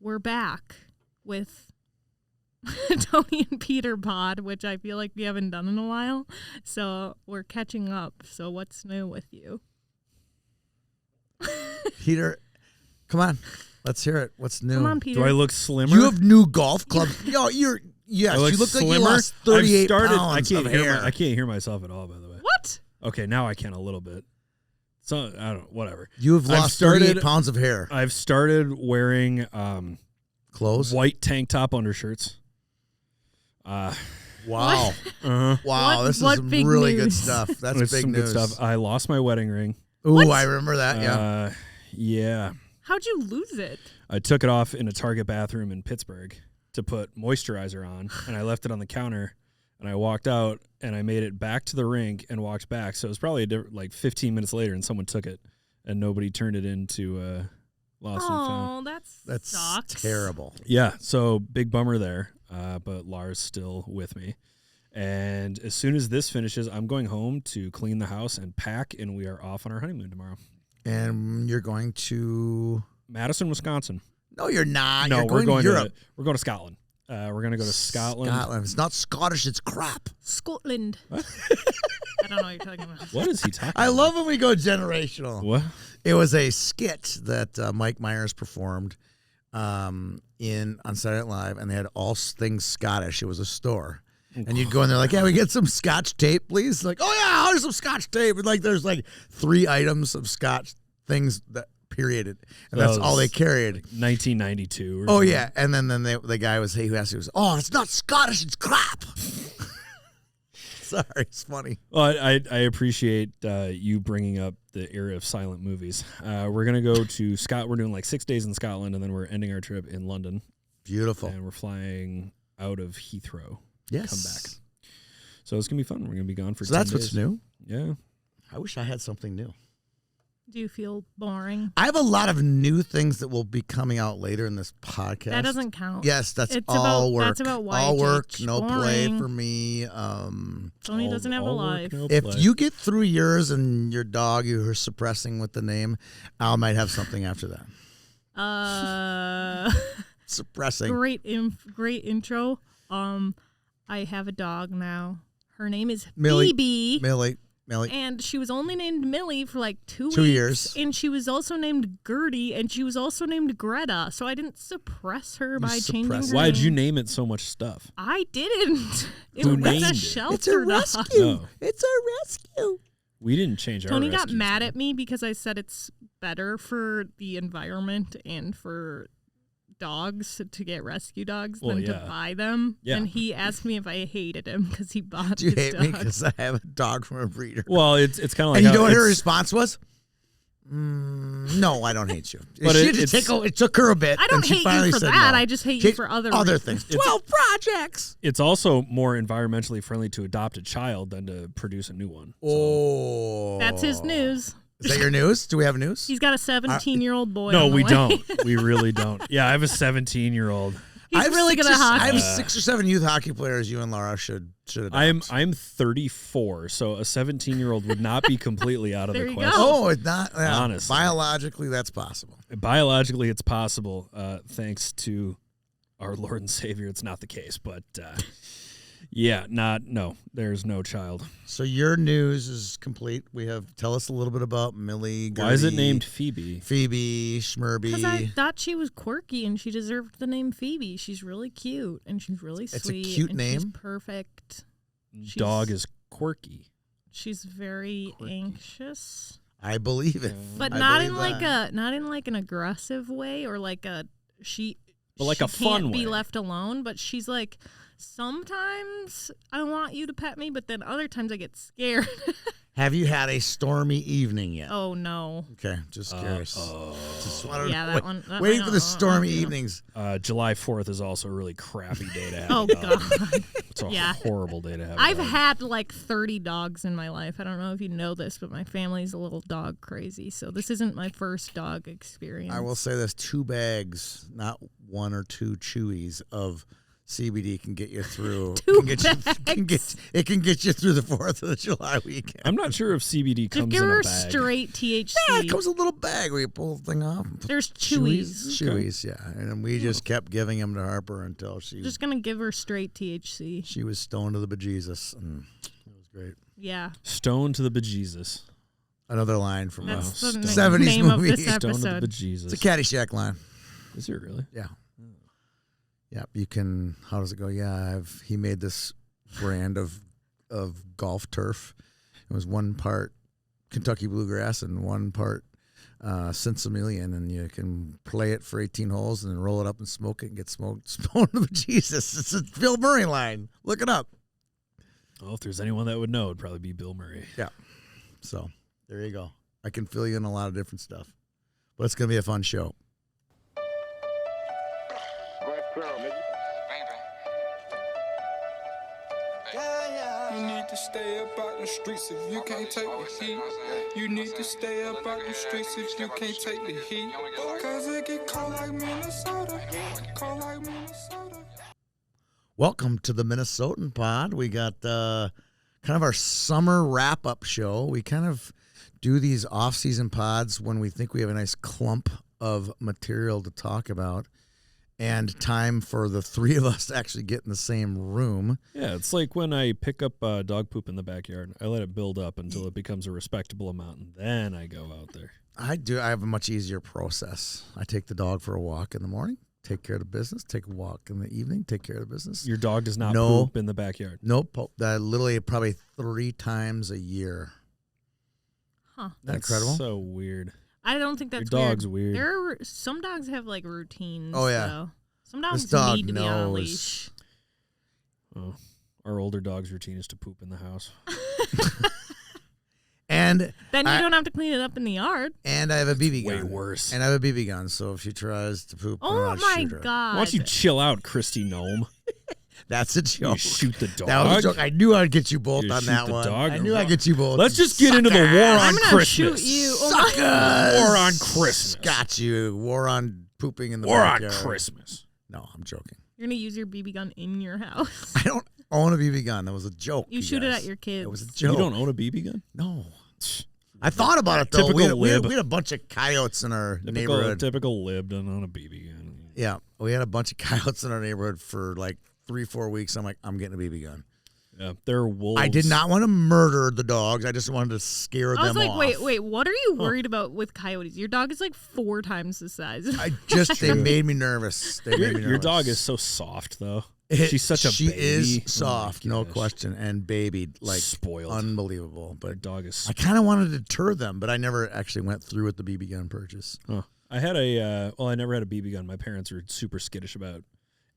we're back with Tony and Peter pod, which I feel like we haven't done in a while. So we're catching up. So what's new with you? Peter, come on. Let's hear it. What's new? Come on, Peter. Do I look slimmer? You have new golf clubs. Yes, you look slimmer? like you lost 38 pounds of hair. I can't hear myself at all, by the way. What? Okay, now I can a little bit. So I don't know, whatever. You have lost 38 pounds of hair. I've started wearing clothes, white tank top undershirts. Wow. Uh-huh. Wow, this is some really good stuff. That's big some news. good stuff. I lost my wedding ring. Ooh, I remember that, yeah. Yeah. How'd you lose it? I took it off in a Target bathroom in Pittsburgh to put moisturizer on, and I left it on the counter, and I walked out, and I made it back to the rink and walked back. So it was probably like 15 minutes later, and someone took it, and nobody turned it into lost and found. Oh, that sucks. Terrible. Yeah, so big bummer there, but Lars still with me. And as soon as this finishes, I'm going home to clean the house and pack, and we are off on our honeymoon tomorrow. And you're going to Madison, Wisconsin. No, you're not. No, we're going to Europe. We're going to Scotland. We're going to go to Scotland. It's not Scottish. It's crap. Scotland. What? I don't know what you're talking about. What is he talking about? I love when we go generational. What? It was a skit that Mike Myers performed on Saturday Night Live, and they had all things Scottish. It was a store. And you'd go in there like, yeah, we get some Scotch tape, please. Like, oh, yeah, there's some Scotch tape. And like, there's like 3 items of Scotch things that period. And that's all they carried. Like 1992. Oh, yeah. And then the guy who asked me was, oh, it's not Scottish, it's crap. Sorry, it's funny. Well, I appreciate you bringing up the era of silent movies. We're going to go to Scotland. We're doing like 6 days in Scotland, and then we're ending our trip in London. Beautiful. And we're flying out of Heathrow. Yes. Come back. So it's going to be fun. We're going to be gone for 10 that's days. what's new? Yeah. I wish I had something new. Do you feel boring? I have a lot of new things that will be coming out later in this podcast. That doesn't count. Yes, that's all work. That's about why all work, no boring. play for me. Tony doesn't have a life. No if play. you get through yours and your dog you were suppressing with the name, I might have something after that. Suppressing. Great intro. I have a dog now. Her name is Phoebe. Millie. And she was only named Millie for like 2 weeks. 2 years. And she was also named Gertie, and she was also named Greta. So I didn't suppress her by changing her Why did name. you name it so much stuff? I didn't. It Who was named a it? shelter It's a dog. rescue. No. It's a rescue. We didn't change our Tony got rescues, mad though. at me because I said it's better for the environment and for dogs to get rescue dogs than to buy them. Yeah. And he asked me if I hated him because he bought Do you his hate dog. me because I have a dog from a breeder? Well, it's kind of like And you know what her it's- response was? No, I don't hate you. But it took her a bit. I don't and she hate finally you for said that. no. I just hate you for other things. It's- 12 projects. It's also more environmentally friendly to adopt a child than to produce a new one. Oh. That's his news. Is that your news? Do we have news? He's got a 17-year-old boy. No, on the we way. don't. We really don't. Yeah, I have a 17-year-old. He's really good at hockey. I have 6 or 7 youth hockey players you and Laura should adopt. I'm 34, so a 17-year-old would not be completely out of There the you question. go. Oh, it's not. Yeah, Honestly. Biologically, that's possible. Biologically, it's possible, thanks to our Lord and Savior. It's not the case, but there's no child. So your news is complete. Tell us a little bit about Millie. Why is it Gertie, named Phoebe? Phoebe, Schmerby. Because I thought she was quirky and she deserved the name Phoebe. She's really cute and she's really It's a sweet. cute and name. She's perfect. Dog is quirky. She's very anxious, I believe it. but I not believe in that. not in like an aggressive way or like a But like she a fun can't be way. left alone. But she's like, sometimes I want you to pet me, but then other times I get scared. Have you had a stormy evening yet? Oh no. Okay, just curious. Just wanted Yeah, to that one. That waiting one, for the stormy evenings. July 4th is also a really crappy day to have Oh a dog. god. It's a Yeah. horrible day to have I've a dog. had like 30 dogs in my life. I don't know if you know this, but my family's a little dog crazy. So this isn't my first dog experience. I will say this: 2 bags, not 1 or 2 chewies of CBD can get you through. Two It can get you through the 4th of July weekend. I'm not sure if CBD Just comes give in her a bag. straight THC. Yeah, it comes in a little bag where you pull the thing off. There's chewies. Chewies, yeah. And we just kept giving them to Harper until she Just gonna give her straight THC. she was stoned to the bejesus, and it was great. Yeah. Stone to the bejesus. Another line from a That's the 70s name of movie. this Stone to the episode. bejesus. It's a Caddyshack line. Is it really? Yeah. Yeah, you can. How does it go? Yeah, he made this brand of golf turf. It was one part Kentucky bluegrass and one part Sinsemillion, and you can play it for 18 holes and then roll it up and smoke it and get smoked. Stoned to Jesus. It's a Bill Murray line. Look it up. Well, if there's anyone that would know, it'd probably be Bill Murray. Yeah. So there you go. I can fill you in a lot of different stuff, but it's gonna be a fun show. You need to stay up out the streets if you can't take the heat. You need to stay up out the streets if you can't take the heat. Cause it get cold like Minnesota. Cold like Minnesota. Welcome to the Minnesotan Pod. We got kind of our summer wrap-up show. We kind of do these off-season pods when we think we have a nice clump of material to talk about and time for the three of us to actually get in the same room. Yeah, it's like when I pick up dog poop in the backyard. I let it build up until it becomes a respectable amount, and then I go out there. I have a much easier process. I take the dog for a walk in the morning, take care of the business, take a walk in the evening, take care of the business. Your dog does not poop in the backyard? Nope. Literally probably 3 times a year. Huh. Isn't that incredible? So weird. I don't think that's Your dog's weird. There are some dogs have like routines. Oh, yeah. Though. Some dogs This dog need to be on a knows. leash. Oh, our older dog's routine is to poop in the house. And Then you don't have to clean it up in the yard. And I have a BB gun. Way worse. And I have a BB gun, so if she tries to poop, Oh I'll my shoot her. god! Why don't you chill out, Christy Gnome? That's a joke. You shoot the dog. That was a joke. I knew I'd get you both You on shoot that the one. dog I or knew what? I'd get you both. Let's just get into the war on I'm gonna Christmas. shoot you. Oh my- Suckers! War on Christmas. Got you. War on pooping in the War on backyard. Christmas. No, I'm joking. You're gonna use your BB gun in your house. I don't own a BB gun. That was a joke. You shoot it guys. at your kids. It was a joke. You don't own a BB gun? No. I thought about it, though. Typical We lib. had a bunch of coyotes in our neighborhood. Typical lib doesn't own a BB gun. Yeah, we had a bunch of coyotes in our neighborhood for like 3-4 weeks. I'm like, I'm getting a BB gun. Yeah, they're wolves. I did not want to murder the dogs. I just wanted to scare them I was like, off. wait, what are you worried about with coyotes? Your dog is like 4 times the size. They made me nervous. They made me nervous. Your dog is so soft, though. She's such a She baby. is Oh soft, my no gosh. question, and babied, like Spoiled. unbelievable. Your But dog is. I kind of wanted to deter them, but I never actually went through with the BB gun purchase. Huh. I had a. I never had a BB gun. My parents were super skittish about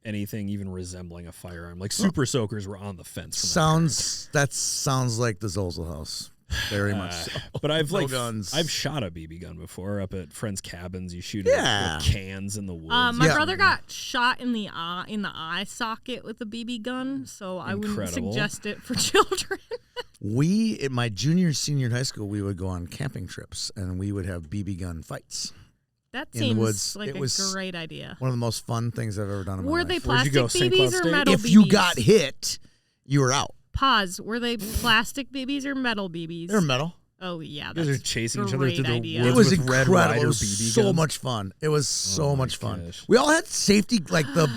anything even resembling a firearm. Like super soakers were on the fence. From That sounds like the Zozel house, very much so. But I've No like guns. I've shot a BB gun before up at friends' cabins. You shoot it Yeah. with cans in the woods. My Yeah. brother got shot in the eye socket with a BB gun, so I wouldn't Incredible. suggest it for children. In my junior, senior in high school, we would go on camping trips, and we would have BB gun fights. That In the seems woods. like It a was great idea. One of the most fun things I've ever done in my Were life. they Where'd you plastic go, St. Cloud BBs or State? metal If BBs? you got hit, you were out. Pause. Were they plastic BBs or metal BBs? They're metal. Oh yeah, You guys that's are chasing each other great through the idea. woods It was with incredible. Red Ryder It was BB so guns. much fun. It was so Oh my much fun. gosh. We all had safety, like the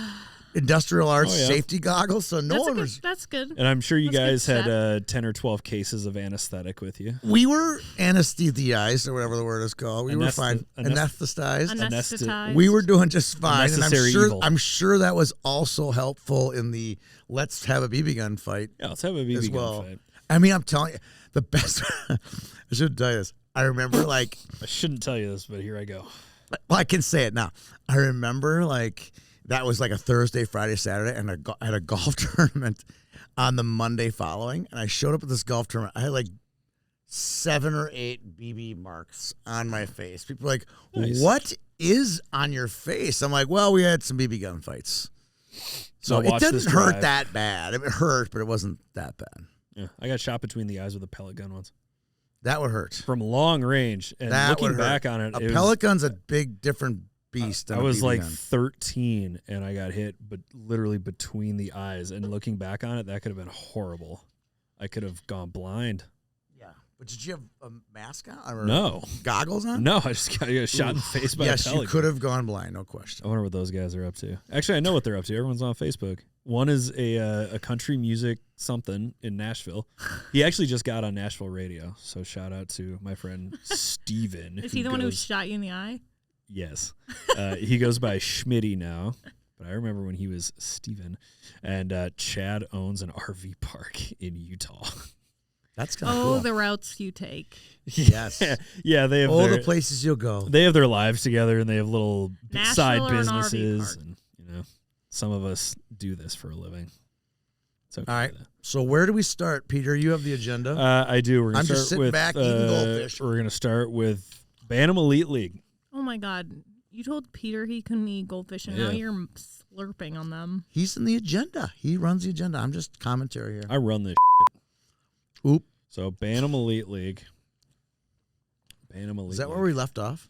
industrial arts Oh, yeah. safety goggles, so no one was. That's good. And I'm sure you That's good guys had stuff. 10 or 12 cases of anesthetic with you. We were anesthetized, or whatever the word is called. We were fine. Anesthetized. Anesthetized. We were doing just fine, and Necessary evil. I'm sure that was also helpful in the let's have a BB gun fight. Yeah, let's have a BB as gun well. fight. I mean, I'm telling you, the best. I should tell you this. I remember, like, I shouldn't tell you this, but here I go. well, I can say it now. I remember, like, that was like a Thursday, Friday, Saturday, and I had a golf tournament on the Monday following, and I showed up at this golf tournament. I had like 7 or 8 BB marks on my face. People were like, Nice. "What is on your face?" I'm like, "Well, we had some BB gun fights." So Now it watch didn't this hurt drive. that bad. It hurt, but it wasn't that bad. Yeah, I got shot between the eyes with a pellet gun once That would hurt. from long range. And That looking would hurt. back on it, A it was, pellet gun's a big, different beast. I than a was BB like gun. 13 and I got hit, but literally between the eyes. And looking back on it, that could have been horrible. I could have gone blind. Yeah. But did you have a mask on? Or No. Goggles on? No, I just got shot in the face by a Yes, you pelican. could have gone blind, no question. I wonder what those guys are up to. Actually, I know what they're up to. Everyone's on Facebook. One is a country music something in Nashville. He actually just got on Nashville radio, so shout out to my friend Steven. Is he the one who shot you in the eye? Yes. He goes by Schmitty now, but I remember when he was Steven. And Chad owns an RV park in Utah. That's kind of Oh, cool. the routes you take. Yes. Yeah, they have All their, the places you'll go. they have their lives together, and they have little Nashville side or an RV businesses. park? And, some of us do this for a living. It's okay. All right. So where do we start, Peter? You have the agenda. I do. We're gonna I'm start just sitting with, back eating goldfish. We're going to start with Bantam Elite League. Oh my God! You told Peter he couldn't eat goldfish, and now Yeah. you're slurping on them. He's in the agenda. He runs the agenda. I'm just commentary here. I run this. Oop. So Bantam Elite League. Bantam Elite. Is that League. where we left off?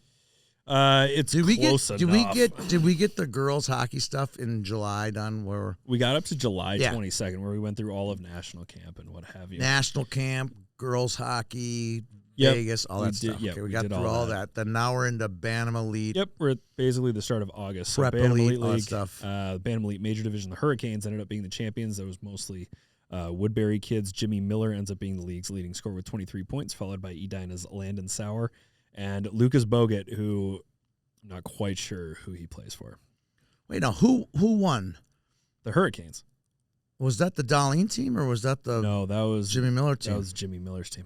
It's Did we close get enough. did we get the girls hockey stuff in July done where We got up to July Yeah. 22nd, where we went through all of national camp and what have you. national camp, girls hockey, Yep. Vegas, all We that did- stuff. yeah, Okay, we we got did through all all that. that. Then now we're into Bantam Elite. Yep, we're at basically the start of August. So Prep Bantam Elite, Elite all that League, stuff. Bantam Elite Major Division, the Hurricanes ended up being the champions. That was mostly Woodbury kids. Jimmy Miller ends up being the league's leading scorer with 23 points, followed by Edina's Landon Sauer and Lucas Bogut, who I'm not quite sure who he plays for. Wait, now who won? The Hurricanes. Was that the Darlene team or was that the No, that was Jimmy Miller team? That was Jimmy Miller's team.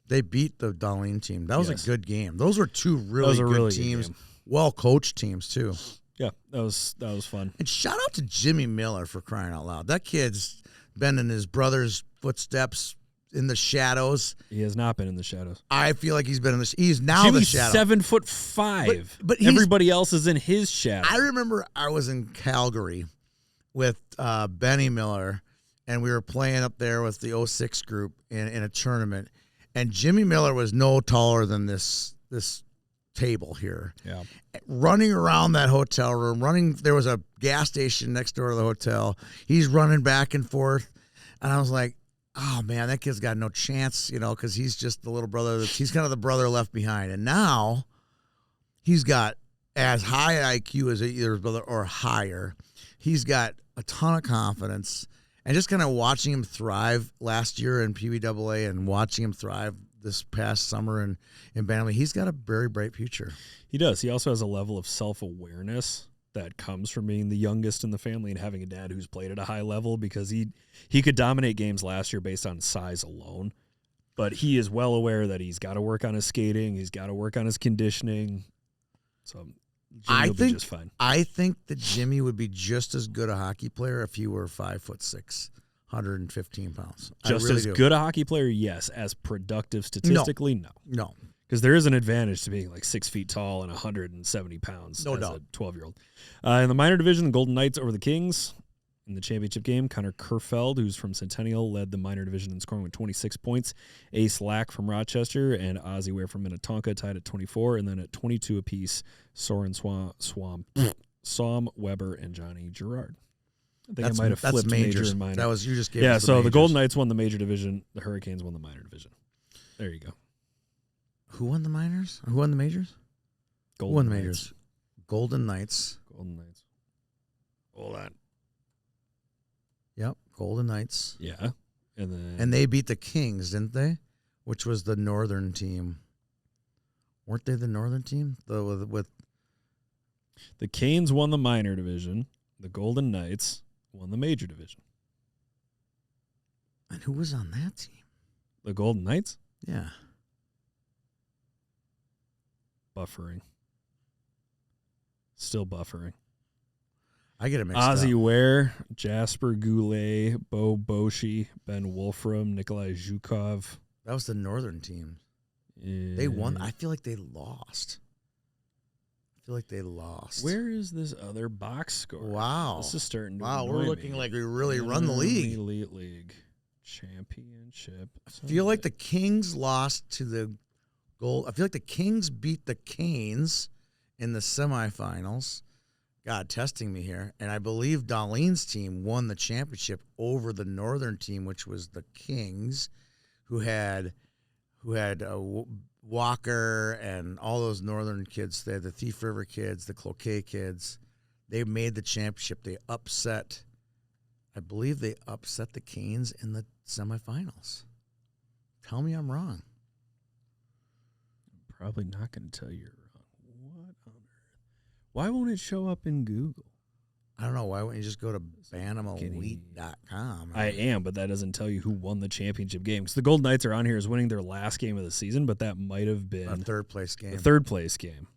They beat the Darlene team. That was Yes. a good game. Those were two That really was a good really good teams, game. well coached teams too. Yeah, that was fun. And shout out to Jimmy Miller for crying out loud. That kid's been in his brother's footsteps in the shadows. He has not been in the shadows. I feel like he's been in the. He's now Jimmy's the shadow. 7'5". But he's- everybody else is in his shadow. I remember I was in Calgary with Benny Miller, and we were playing up there with the 06 group in a tournament. And Jimmy Miller was no taller than this table here. Yeah. Running around that hotel room, there was a gas station next door to the hotel. He's running back and forth. And I was like, oh, man, that kid's got no chance, because he's just the little brother. He's kind of the brother left behind. And now he's got as high an IQ as either his brother or higher. He's got a ton of confidence. And just kind of watching him thrive last year in PBAA and watching him thrive this past summer in Bantam, he's got a very bright future. He does. He also has a level of self-awareness that comes from being the youngest in the family and having a dad who's played at a high level, because he could dominate games last year based on size alone. But he is well aware that he's got to work on his skating. He's got to work on his conditioning. So Jimmy will be just fine. I think that Jimmy would be just as good a hockey player if he were 5'6", 115 pounds. Just I really as do. good a hockey player, yes. As productive statistically, no. No. Because there is an advantage to being like 6 feet tall and 170 pounds No as doubt. a 12-year-old. In the minor division, the Golden Knights over the Kings. In the championship game, Connor Kerfeld, who's from Centennial, led the minor division in scoring with 26 points. Ace Lack from Rochester and Ozzy Ware from Minnetonka tied at 24. And then at 22 apiece, Soren Som Weber, and Johnny Gerard. I think I might have flipped major and minor. That was you just gave Yeah, us so the majors. Golden Knights won the major division. The Hurricanes won the minor division. There you go. Who won the minors? Who won the majors? Who won the majors? Golden Knights. Golden Knights. Hold on. Yep, Golden Knights. Yeah. And they beat the Kings, didn't they? Which was the northern team. Weren't they the northern team? With the Canes won the minor division. The Golden Knights won the major division. And who was on that team? The Golden Knights? Yeah. Buffering. Still buffering. I get it mixed Ozzy up. Ware, Jasper Goulet, Bo Boshi, Ben Wolfram, Nikolai Zhukov. That was the northern team. They won. I feel like they lost. Where is this other box score? Wow. This is starting to Wow, we're annoy looking me. like we really run the league. Elite League Championship. I feel like the Kings lost to the Gold. I feel like the Kings beat the Canes in the semifinals. God, testing me here. And I believe Darlene's team won the championship over the Northern team, which was the Kings, who had Walker and all those Northern kids. They had the Thief River kids, the Cloquet kids. They made the championship. They upset, I believe they upset the Canes in the semifinals. Tell me I'm wrong. I'm probably not going to tell you you're wrong. What on earth? Why won't it show up in Google? I don't know. Why wouldn't you just go to BantamElite.com? I am, but that doesn't tell you who won the championship game. Because the Golden Knights are on here as winning their last game of the season, but that might have been a third-place game. A third-place game.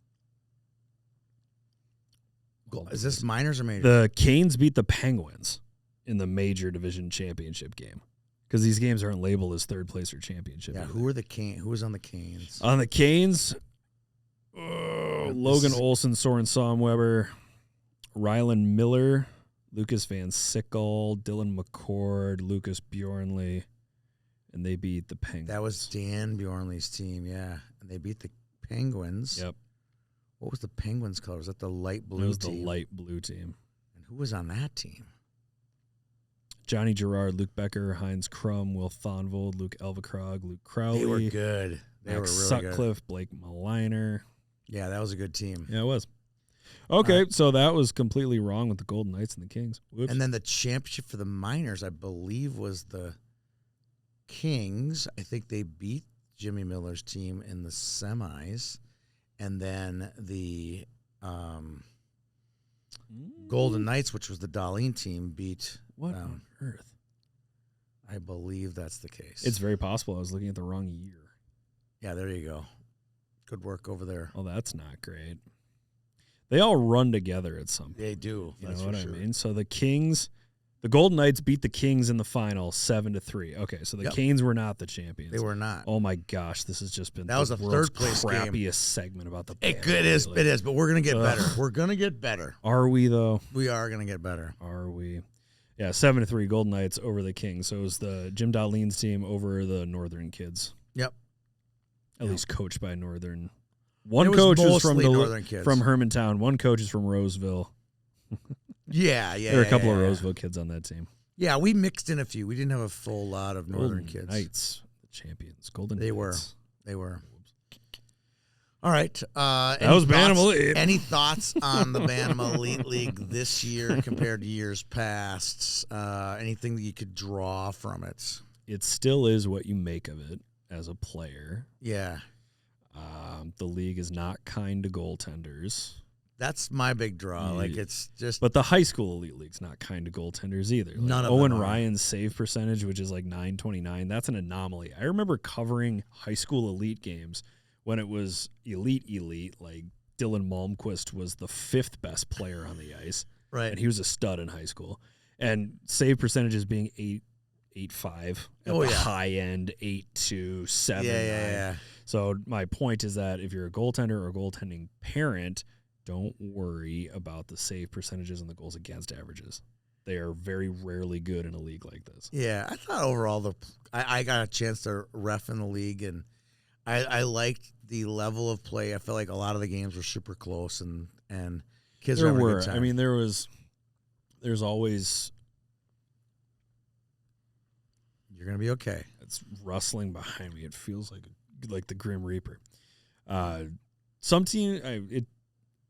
Is this minors or majors? The Canes beat the Penguins in the major division championship game. Because these games aren't labeled as third place or championship. Yeah, who was on the Canes? On the Canes, Logan Olson, Soren Somweber, Rylan Miller, Lucas Van Sickle, Dylan McCord, Lucas Bjornley, and they beat the Penguins. That was Dan Bjornley's team, yeah. And they beat the Penguins. Yep. What was the Penguins' color? Was that the light blue team? It was the light blue team. And who was on that team? Johnny Girard, Luke Becker, Heinz Crum, Will Thonvold, Luke Elvekrog, Luke Crowley. They were good. They Max were really Sutcliffe, good. Blake Maliner. Yeah, that was a good team. Yeah, it was. Okay, so that was completely wrong with the Golden Knights and the Kings. Whoops. And then the championship for the minors, I believe, was the Kings. I think they beat Jimmy Miller's team in the semis. And then the Golden Knights, which was the Darlene team, beat... What on earth? I believe that's the case. It's very possible I was looking at the wrong year. Yeah, there you go. Good work over there. Oh, that's not great. They all run together at some point. They do. You know what I mean? So the Kings, the Golden Knights beat the Kings in the final 7-3. Okay, so the Canes were not the champions. They were not. Oh my gosh, this has just been that was a third place crappiest game. Segment about the. It is, but we're gonna get better. We're gonna get better. Are we though? We are gonna get better. Are we? Yeah, 7-3 Golden Knights over the Kings. So it was the Jim Darlene's team over the Northern kids. Yep. At least coached by Northern. One coach is from from Hermantown. One coach is from Roseville. Yeah. There were a couple of Roseville kids on that team. Yeah, we mixed in a few. We didn't have a full lot of Northern kids. Knights, the champions. Golden They Knights. They were. All right. That was Bantam Elite. Any thoughts on the Bantam Elite League this year compared to years past? Anything that you could draw from it? It still is what you make of it as a player. Yeah. The league is not kind to goaltenders. That's my big draw. Like, it's just... But the high school elite league's not kind to goaltenders either. Like none of Owen them are. Ryan's save percentage, which is like .929, that's an anomaly. I remember covering high school elite games when it was elite, like Dylan Malmquist was the 5th best player on the ice. Right. And he was a stud in high school. And save percentages being 8.5 at the high end, 8.2, 7. Yeah. So my point is that if you're a goaltender or a goaltending parent, don't worry about the save percentages and the goals against averages. They are very rarely good in a league like this. Yeah, I thought overall I got a chance to ref in the league, and I liked the level of play. I felt like a lot of the games were super close, and kids were having a good time. I mean, there's always... You're going to be okay. It's rustling behind me. It feels like the Grim Reaper. Some team,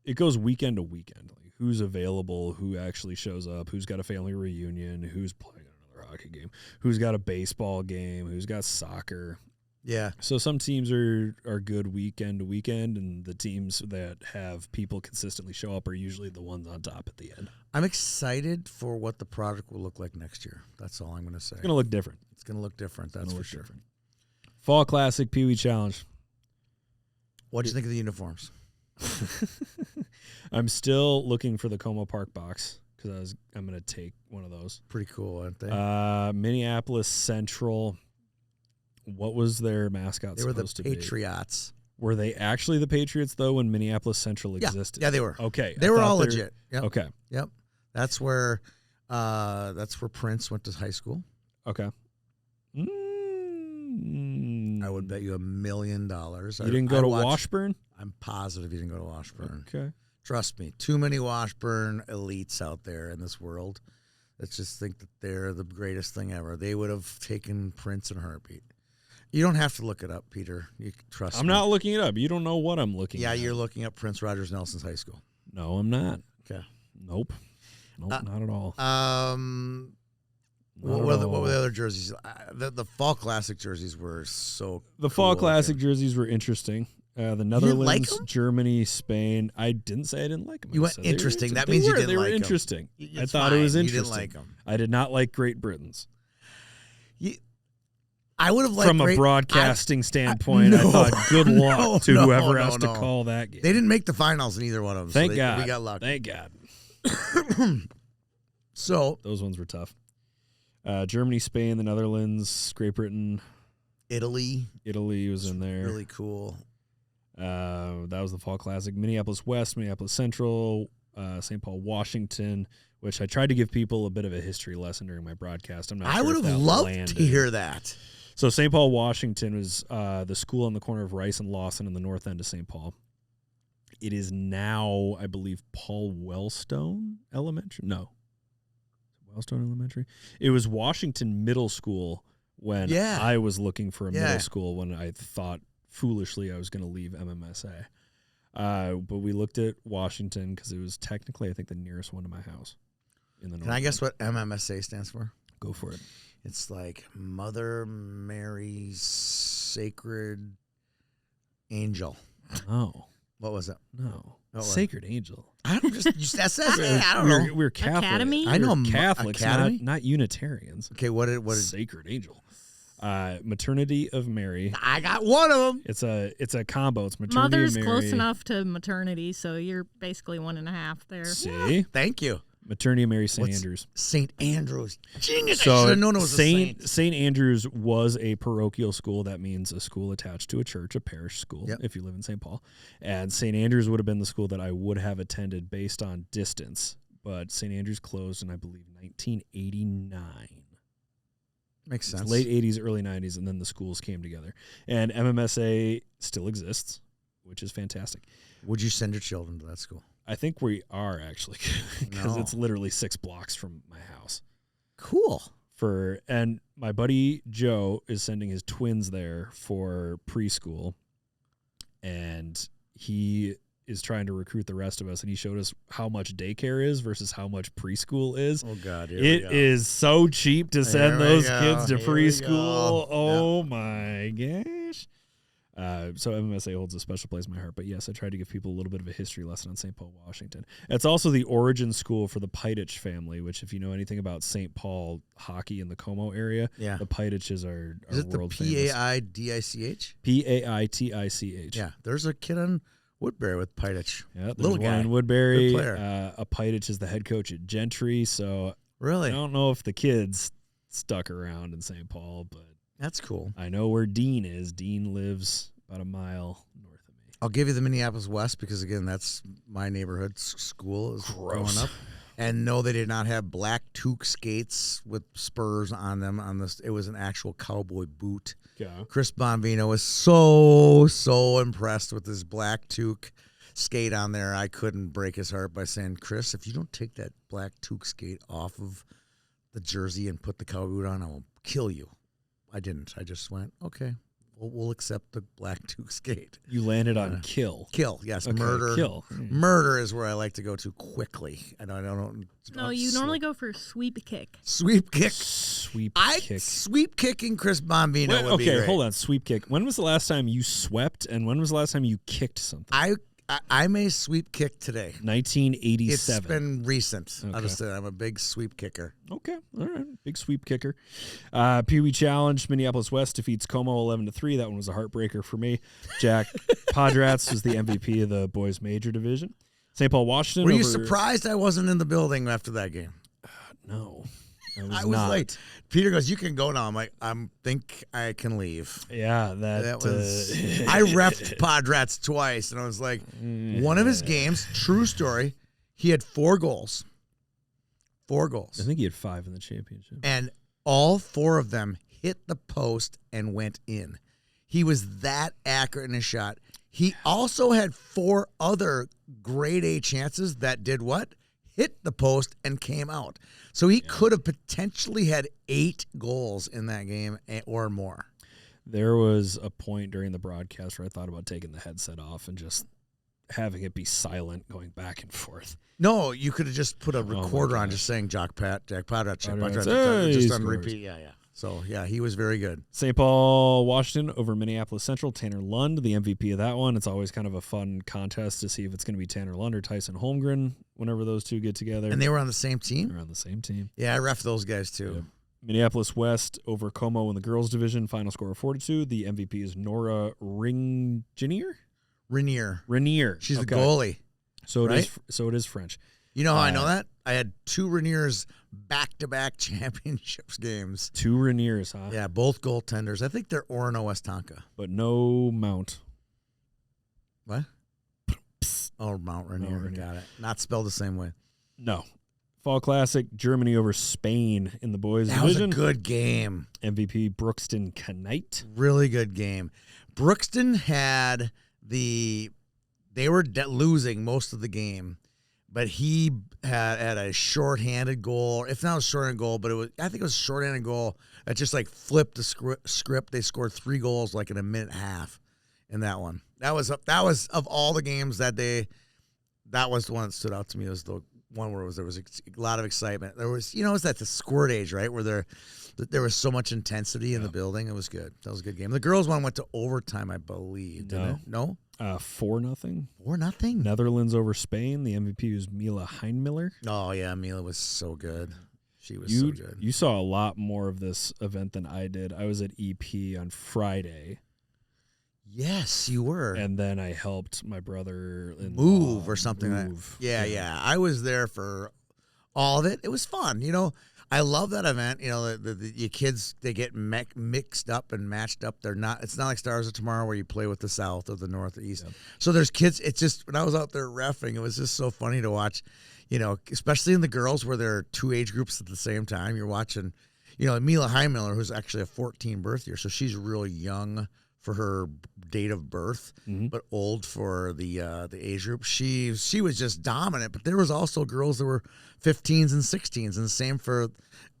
it goes weekend to weekend. Like who's available, who actually shows up, who's got a family reunion, who's playing another hockey game, who's got a baseball game, who's got soccer. Yeah. So some teams are good weekend to weekend, and the teams that have people consistently show up are usually the ones on top at the end. I'm excited for what the product will look like next year. That's all I'm going to say. It's going to look different. It's going to look different, that's for sure. Different. Fall Classic, Pee Wee Challenge. What'd you think of the uniforms? I'm still looking for the Como Park box because I'm going to take one of those. Pretty cool, aren't they? Minneapolis Central. What was their mascot supposed to be? They were the Patriots. Were they actually the Patriots, though, when Minneapolis Central existed? Yeah, they were. Okay. They were all legit. Yep. Okay. Yep. That's where Prince went to high school. Okay. Washington. I would bet you $1 million. You didn't go to Washburn? I'm positive you didn't go to Washburn. Okay. Trust me. Too many Washburn elites out there in this world that just think that they're the greatest thing ever. They would have taken Prince in a heartbeat. You don't have to look it up, Peter. You trust me. I'm not looking it up. You don't know what I'm looking at. Yeah, you're looking up Prince Rogers Nelson's high school. No, I'm not. Okay. Nope, not at all. What were the other jerseys? The Fall Classic jerseys were so The cool Fall Classic looking. jerseys were interesting. The like Netherlands, 'em? Germany, Spain. I didn't say I didn't like them. You went interesting. That means you didn't They like were 'em. interesting. I It's thought it was fine. interesting. You didn't like them. I did not like Great Britain's. I would have liked From a broadcasting standpoint, I thought good luck to whoever has to call that game. They didn't make the finals in either one of them. Thank so God. We got lucky. Thank God. So Those ones were tough. Germany, Spain, the Netherlands, Great Britain, Italy was in there. really cool. That was the Fall Classic. Minneapolis West, Minneapolis Central, St. Paul, Washington, which I tried to give people a bit of a history lesson during my broadcast. I'm not I sure would if have that loved landed. to hear that. So St. Paul, Washington was the school on the corner of Rice and Lawson in the north end of St. Paul. It is now, I believe, Paul Wellstone Elementary. No. Wellstone Elementary. It was Washington Middle School when I was looking for a middle school when I thought foolishly I was going to leave MMSA. But we looked at Washington because it was technically, I think, the nearest one to my house. In the north. Can I guess what MMSA stands for? Go for it. It's like Mother Mary's Sacred Angel. No. What was it? No. What was it? Sacred Angel. I don't just that says it. I don't know. We're Catholic. Academy? I know We're Catholics, Academy? not Unitarians. Okay, what did Sacred Angel. Maternity of Mary. I got one of them. It's a combo. It's maternity Mother's of Mary. close enough to maternity, so you're basically 1.5 there. See? Thank you. Maternity of Mary St. Andrews. St. Andrews. Genius. I So should have known it was a saint. St. Andrews was a parochial school. That means a school attached to a church, a parish school, Yep. if you live in St. Paul. And St. Andrews would have been the school that I would have attended based on distance. But St. Andrews closed in, I believe, 1989. Makes It's sense. late 80s, early 90s, and then the schools came together. And MMSA still exists, which is fantastic. Would you send your children to that school? I think we are actually, because No. it's literally 6 blocks from my house. Cool. And my buddy Joe is sending his twins there for preschool, and he is trying to recruit the rest of us, and he showed us how much daycare is versus how much preschool is. Oh, God. It is so cheap to send Here we those go. kids to Here we preschool. go. Oh, my gosh. So MMSA holds a special place in my heart. But, yes, I tried to give people a little bit of a history lesson on St. Paul, Washington. It's also the origin school for the Pidich family, which if you know anything about St. Paul hockey in the Como area, Yeah. the Pidiches are Is it the world famous. P-A-I-D-I-C-H? P-A-I-T-I-C-H. Yeah. There's a kid on Woodbury with Pidich. Yeah, there's Little one guy. in Woodbury. Good player. A Pidich is the head coach at Gentry, so I Really? don't know if the kids stuck around in St. Paul, but That's cool. I know where Dean is. Dean lives about a mile north of me. I'll give you the Minneapolis West because, again, that's my neighborhood school is growing up. And no, they did not have black toque skates with spurs on them. It was an actual cowboy boot. Yeah. Chris Bonvino was so impressed with his black toque skate on there. I couldn't break his heart by saying, Chris, if you don't take that black toque skate off of the jersey and put the cowboy boot on, I will kill you. I didn't. I just went, okay, we'll accept the black toque skate. You landed on kill. Kill, yes. Okay, Murder. kill. Murder is where I like to go to quickly. I don't No, you normally go for sweep kick. Sweep kick. Sweep kick. Sweep kicking Chris Bonvino Wait, would be okay, great. hold on. Sweep kick. When was the last time you swept, and when was the last time you kicked something? I may sweep kick today. 1987. It's been recent. I'll Okay. just say I'm a big sweep kicker. Okay, all right, big sweep kicker. Pee Wee Challenge, Minneapolis West defeats Como 11-3. That one was a heartbreaker for me. Jack Podrats was the MVP of the boys' major division. St. Paul, Washington. Were you over- surprised I wasn't in the building after that game? No, I was not. late. Peter goes, "You can go now." I'm like, think I can leave. Yeah, That was. I repped Podrats twice, and I was like, one of his games, true story. He had 4 goals. 4 goals. I think he had 5 in the championship. And all 4 of them hit the post and went in. He was that accurate in his shot. He also had 4 other grade A chances that did what? Hit the post and came out. So he could have potentially had 8 goals in that game or more. There was a point during the broadcast where I thought about taking the headset off and just having it be silent going back and forth. No, you could have just put a recorder on just saying Jack Pat, just on repeat. Yeah. So, yeah, he was very good. St. Paul, Washington over Minneapolis Central. Tanner Lund, the MVP of that one. It's always kind of a fun contest to see if it's going to be Tanner Lund or Tyson Holmgren whenever those two get together. And they were on the same team? They're on the same team. Yeah, I ref those guys too. Yep. Minneapolis West over Como in the girls' division. Final score of 4-2. The MVP is Nora Rainier. She's the goalie. So it is French. You know how I know that? I had 2 Rainiers back-to-back championships games. 2 Rainiers, huh? Yeah, both goaltenders. I think they're Orono Westonka. But no Mount. What? Oh, Mount Rainier. Got it. Not spelled the same way. No. Fall Classic, Germany over Spain in the boys' division. That was a good game. MVP Brookston Knight. Really good game. Brookston had they were losing most of the game, but he had a shorthanded goal. If not a shorthanded goal, but I think it was a shorthanded goal that just like flipped the script. They scored 3 goals like in a minute and a half in that one. That was of all the games that day. That was the one that stood out to me. It was the one where there was a lot of excitement. There was, it was at the squirt age, right, where there was so much intensity in the building. It was good. That was a good game. The girls' one went to overtime, I believe. Didn't it? No? 4-0. 4-0. Netherlands over Spain. The MVP was Mila Heinmiller. Oh, yeah. Mila was so good. She was so good. You saw a lot more of this event than I did. I was at EP on Friday. Yes, you were. And then I helped my brother move or something. Yeah. I was there for all of it. It was fun. I love that event. The kids, they get mixed up and matched up. It's not like Stars of Tomorrow where you play with the South or the North or East. Yep. So there's kids. It's just, when I was out there reffing, it was just so funny to watch, especially in the girls where there are 2 age groups at the same time. You're watching, Mila Heinmiller, who's actually a 14 birth year. So she's really young for her date of birth, but old for the age group. She was just dominant, but there was also girls that were 15s and 16s, and the same for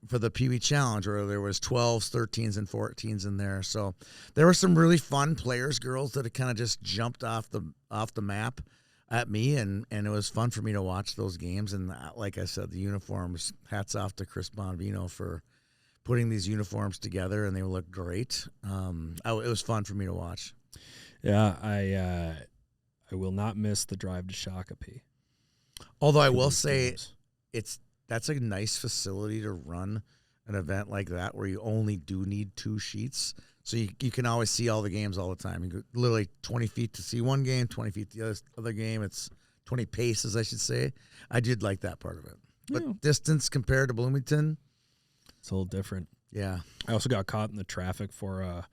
the Pee Wee Challenge, where there was 12s, 13s, and 14s in there. So there were some really fun players, girls that had kind of just jumped off the map at me, and it was fun for me to watch those games. And like I said, the uniforms, hats off to Chris Bonvino for putting these uniforms together, and they look great. It was fun for me to watch. Yeah, I will not miss the drive to Shakopee. Although I will say, that's a nice facility to run an event like that, where you only do need 2 sheets, so you can always see all the games all the time. You go literally 20 feet to see one game, 20 feet to the other game. It's 20 paces, I should say. I did like that part of it, but distance compared to Bloomington, it's a little different. Yeah. I also got caught in the traffic for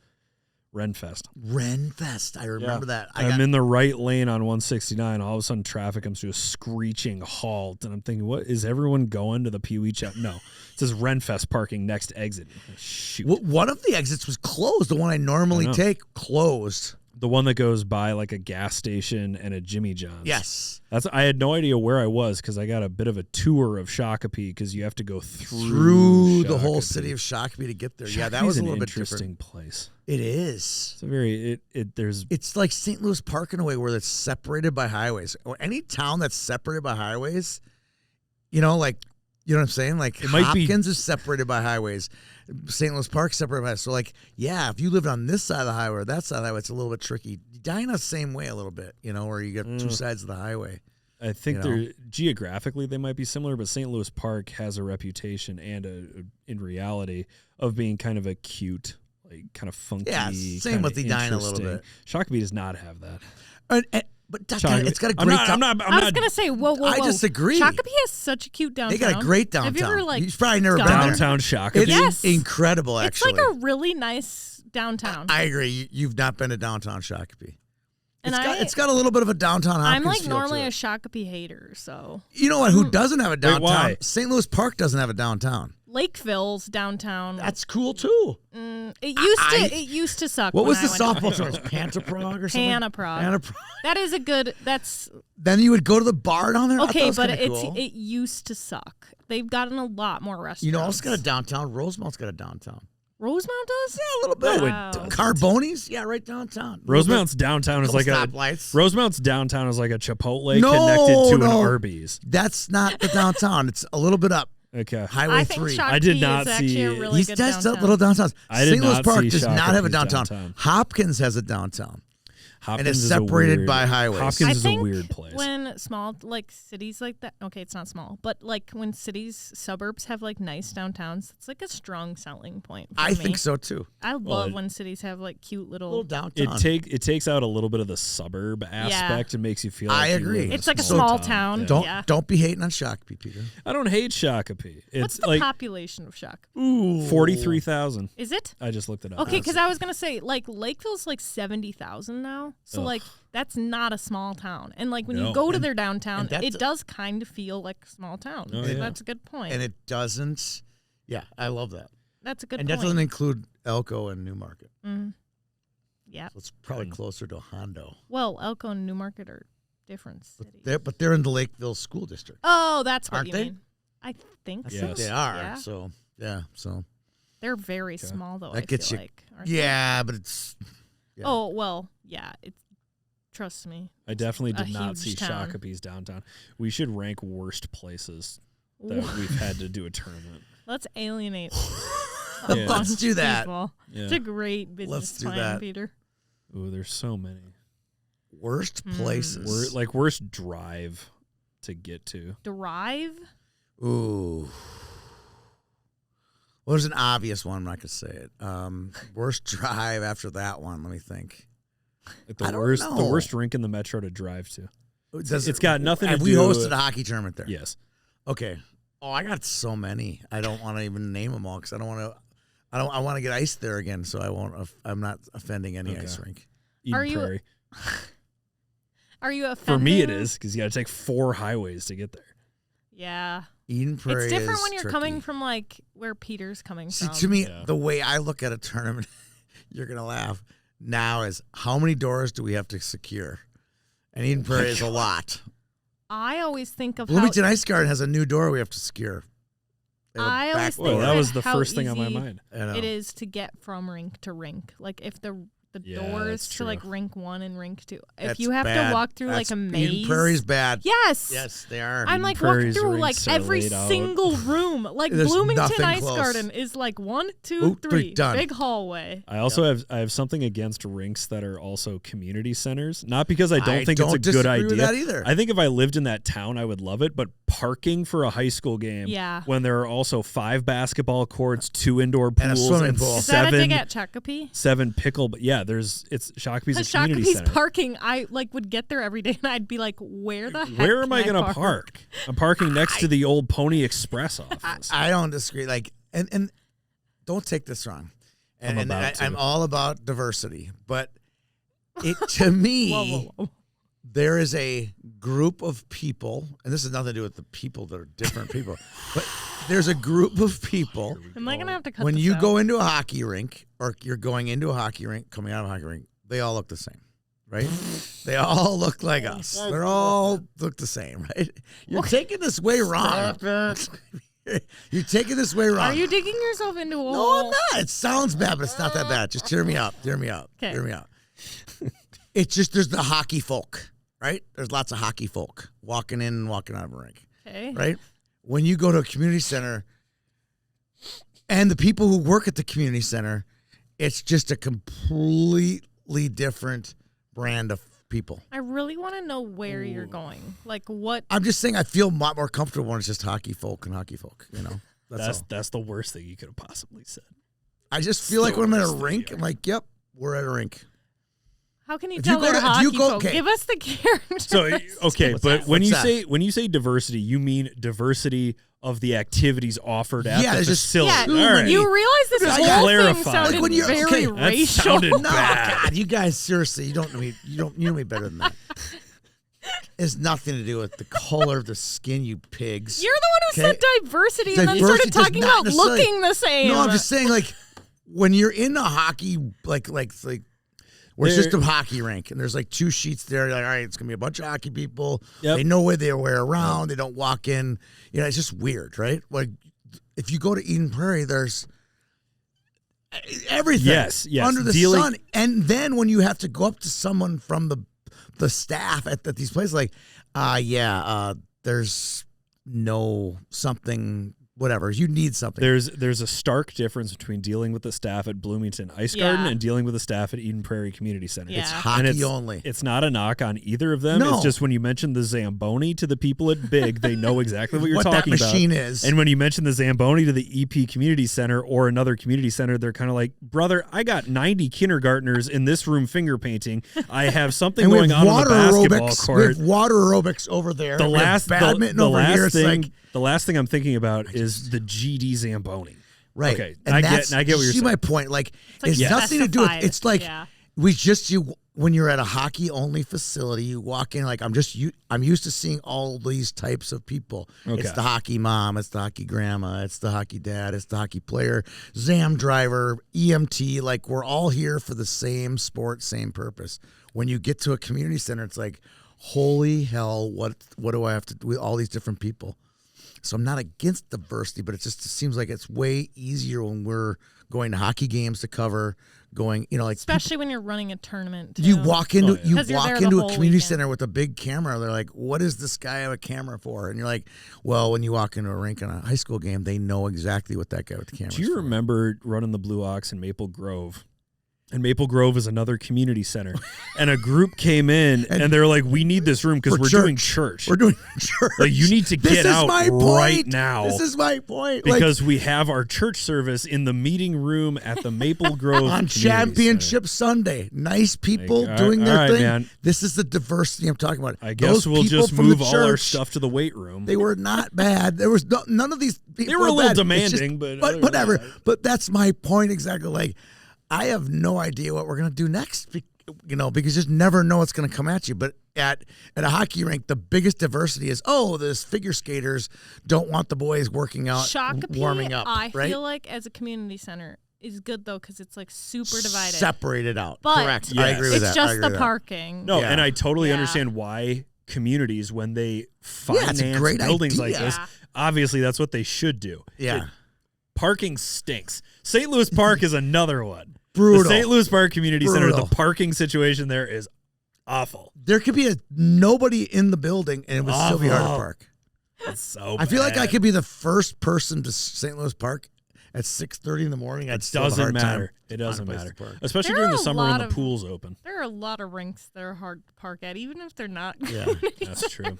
Renfest. I remember that. I'm in the right lane on 169. All of a sudden, traffic comes to a screeching halt, and I'm thinking, what, is everyone going to the Pee Wee Chat? No. It says Renfest parking next exit. Shoot. One of the exits was closed. The one I normally take, closed. The one that goes by like a gas station and a Jimmy John's. Yes. I had no idea where I was because I got a bit of a tour of Shakopee because you have to go through the whole city of Shakopee to get there. Shakopee's that was a little bit interesting place. It is. It's a very It's like St. Louis Park in a way where it's separated by highways. Or any town that's separated by highways, you know what I'm saying? Like Hopkins is separated by highways. St. Louis Park separated by. So if you lived on this side of the highway or that side of the highway, it's a little bit tricky. You die in the same way a little bit, where you get 2 sides of the highway. I think they're geographically they might be similar, but St. Louis Park has a reputation and in reality of being kind of a cute, like kind of funky. Yeah, same with the dying a little bit. Shakopee does not have that. But it's got a great downtown. I was going to say, whoa. I disagree. Shakopee has such a cute downtown. They got a great downtown. Have you ever, You've probably never been downtown Shakopee? It's incredible, actually. It's like a really nice downtown. I agree. You've not been to downtown Shakopee. And it's got a little bit of a downtown Hopkins I'm feel normally to it. a Shakopee hater, so. You know what? Who doesn't have a downtown? Wait, why? St. Louis Park doesn't have a downtown. Lakeville's downtown. That's cool, too. It used to suck. What when was the I went to softball high tournament? Pantaprog or something? Panaprog. That is a good. That's Then you would go to the bar down there? I thought okay, it was but kinda cool. it used to suck. They've gotten a lot more restaurants. You know, also got a downtown. Rosemont's got a downtown. Rosemount does? Yeah, a little bit. No, it Wow. doesn't. Carboni's? Yeah, right downtown. Rosemount's downtown is like Rosemont's downtown is like a Chipotle connected to an Arby's. That's not the downtown. It's a little bit up. Okay. Highway I think 3. Shakopee I did not is actually see- a really He's good just downtown. little downtowns. I did St. Louis not Park see does not have a Shakopee's downtown. downtown. Hopkins has a downtown. Hopkins And it's is a separated weird- by highways. Hopkins I is a think weird place. when small cities like that, okay, it's not small, but like when suburbs have like nice downtowns, it's like a strong selling point for I me. think so too. I love when cities have like cute Little downtown. It takes out a little bit of the suburb aspect and makes you feel. I like you agree. live in It's like a small small town. Yeah. Don't be hating on Shakopee, Peter. I don't hate Shakopee. What's It's the like population of Shakopee? 43,000. Is it? I just looked it up. Okay, because I was gonna say like Lakeville's like 70,000 now, so Ugh. like that's not a small town. And like when you No. go to their downtown, and that's it does kind of feel like a small town. Oh, So yeah. that's a good point. And it doesn't. Yeah, I love that. That's a good And point. that doesn't include Elko and Newmarket. Yeah. So it's probably closer to Hondo. Well, Elko and Newmarket are different cities. But they're in the Lakeville School District. Oh, that's what Aren't you they? mean. I think I so. think they are. Yeah. So yeah. So They're very small though. that I gets feel you. like. aren't they? Yeah, but it's. Yeah. Oh well, yeah. It's trust me. I definitely a did not huge see town. Shakopee's downtown. We should rank worst places that we've had to do a tournament. Let's alienate. Yeah. a Let's bunch do of that. people. Yeah. It's a great business Let's do plan, that. Peter. Ooh, there's so many. Worst places. Worst drive to get to. Drive. Ooh. Well, there's an obvious one. I'm not gonna say it. Worst drive after that one. Let me think. Like I the don't worst, the know. worst rink in the metro to drive to. It's got nothing to have do. we hosted a hockey tournament there? Yes. Okay. Oh, I got so many. I don't want to even name them all because I don't want to. I want to get iced there again, so I won't. I'm not offending any ice rink. Eden Are you- Prairie. Are you offending? For me, it is because you got to take 4 highways to get there. Yeah. Eden Prairie. It's different is when you're tricky. coming from like where Peter's coming See, from. to me, Yeah. the way I look at a tournament, you're gonna laugh. Now is how many doors do we have to secure? And Eden Prairie is a lot. I always think of Bloomington Ice Garden has a new door we have to secure. They have a I back always door. think Well, that of was the how first thing on my easy mind. I know. it is to get from rink to rink. Like if the Yeah, doors that's to true. like rink 1 and rink 2. If That's you have bad. to walk through like That's- a maze. Eden Prairie's bad. Yes. Yes, they are. I'm like Prairie's walking through like rinks are every laid out. single room. Like There's Bloomington nothing Ice close. Garden is like 1, 2, Ooh, 3. done. Big hallway. I also have something against rinks that are also community centers. Not because I don't I think don't it's a good disagree with idea. that either. I think if I lived in that town, I would love it. But parking for a high school game, Yeah. when there are also 5 basketball courts, 2 indoor And a pools, swimming pool. Is that a dig 7 at Shakopee? 7 pickle. But yeah, it's Shakopee's a community Shakopee's center. parking, I like would get there every day and I'd be like, where the heck Where am can I going to park? I'm parking next to the old Pony Express office. I don't disagree. Like, and don't take this wrong. And, I'm about to. I'm all about diversity, but it to me, Whoa. there is a group of people, and this has nothing to do with the people that are different people, but there's a group of people. Am I going to have to cut When this you out? go into a hockey rink, or you're going into a hockey rink, coming out of a hockey rink, they all look the same, right? They all look like us. They're all look the same, right? You're taking this way wrong. You're taking this way wrong. Are you digging yourself into a No, hole? I'm not. It sounds bad, but it's not that bad. Just hear me out. Hear me out. 'Kay. Hear me out. It's just there's the hockey folk, right? There's lots of hockey folk walking in and walking out of a rink, Okay. right? When you go to a community center, and the people who work at the community center, it's just a completely different brand of people. I really want to know where you're going. Like what? I'm just saying I feel a lot more comfortable when it's just hockey folk and hockey folk, you know? That's all. That's the worst thing you could have possibly said. I just feel like when I'm at a Still rink, worse I'm like, yep, we're at a rink. How can you If you tell go they're to- if hockey you go- folk? okay. Give us the character. So okay, What's but that? when What's you say diversity, you mean diversity of the activities offered at Yeah, the there's just facility. yeah, All right. you realize this Just whole clarify. thing sounded Like when you're- very okay, that racial. sounded No, bad. God, you guys, seriously, you don't know me. You know me better than that. It's nothing to do with the color of the skin, you pigs. You're the one who Okay. said diversity and then Diversity started does talking not about necessarily- looking the same. No, I'm just saying, like, when you're in a hockey, like where it's just a hockey rink, and there's like 2 sheets there. You're like, all right, it's gonna be a bunch of hockey people. Yep. They know where they wear around. They don't walk in. It's just weird, right? Like if you go to Eden Prairie, there's everything. Yes, under the sun. And then when you have to go up to someone from the staff at these places, like, there's no something. Whatever, you need something. There's a stark difference between dealing with the staff at Bloomington Ice Garden and dealing with the staff at Eden Prairie Community Center. Yeah. It's hockey only. It's not a knock on either of them. No. It's just when you mention the Zamboni to the people at Big, they know exactly what you're what talking that machine about. is. And when you mention the Zamboni to the EP Community Center or another community center, they're kind of like, brother, I got 90 kindergartners in this room finger painting. I have something going on the basketball court. We have water aerobics over there. Badminton over here. The last thing I'm thinking about is the GD Zamboni. Right. Okay. And I get what you're saying. See my point. Like like it's nothing to do with it's like Yeah. when you're at a hockey only facility, you walk in like I'm used to seeing all these types of people. Okay. It's the hockey mom, it's the hockey grandma, it's the hockey dad, it's the hockey player, Zam driver, EMT, like we're all here for the same sport, same purpose. When you get to a community center, it's like, holy hell, what do I have to do with all these different people? So I'm not against diversity, but it seems like it's way easier when we're going to hockey games to cover, especially when you're running a tournament. Too. You walk into a community weekend. center with a big camera. They're like, "What does this guy have a camera for?" And you're like, "Well, when you walk into a rink on a high school game, they know exactly what that guy with the camera." Do you remember running the Blue Ox in Maple Grove? And Maple Grove is another community center. And a group came in, and they're like, we need this room because we're doing church. We're doing church. Like, you need to get out right now. This is my point. Because we have our church service in the meeting room at the Maple Grove on Community Championship Center. Sunday. Nice people Like, doing their thing. Man. This is the diversity I'm talking about. I guess we'll just move all our stuff to the weight room. They were not bad. There was none of these people. They were a little bad. demanding, but whatever. But that's my point exactly. Like, I have no idea what we're going to do next, because you just never know what's going to come at you. But at a hockey rink, the biggest diversity is, this figure skaters don't want the boys working out, warming up. I right? feel like as a community center is good, though, because it's like super divided. Separated out. But correct. Yes. I agree with that. It's just the parking. No, Yeah. and I totally understand why communities, when they finance buildings like this, obviously that's what they should do. Yeah. Parking stinks. St. Louis Park is another one. Brutal. The St. Louis Park Community Center, Brutal. the parking situation there is awful. There could be nobody in the building, and it would still be hard to park. It's so I feel like I bad. could be the first person to St. Louis Park at 6:30 in the morning. I'd still have a hard time. It doesn't finding a place matter. to park. Especially There during are the a summer when lot the of- pool's open. There are a lot of rinks that are hard to park at, even if they're not. Yeah. That's true.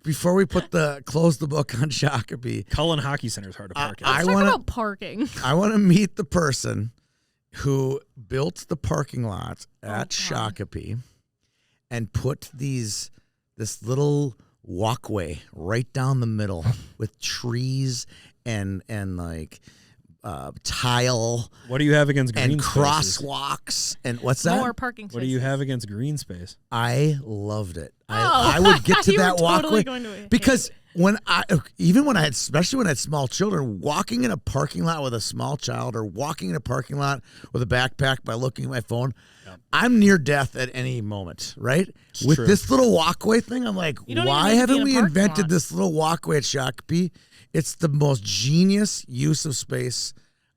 Before we close the book on Shakopee, Cullen Hockey Center is hard to park at. I Let's talk want about parking. I want to meet the person who built the parking lot at God. Shakopee and put this little walkway right down the middle with trees and like tile What do you have against green and spaces? crosswalks and what's that? More parking spaces. What do you have against green space? I loved it. Oh. I would get to You were that totally walkway going to hate because especially when I had small children, walking in a parking lot with a small child or walking in a parking lot with a backpack by looking at my phone, I'm near death at any moment, right? With true. this little walkway thing, I'm like, You don't why even need to be haven't in a we parking invented lot. this little walkway at Shakopee? It's the most genius use of space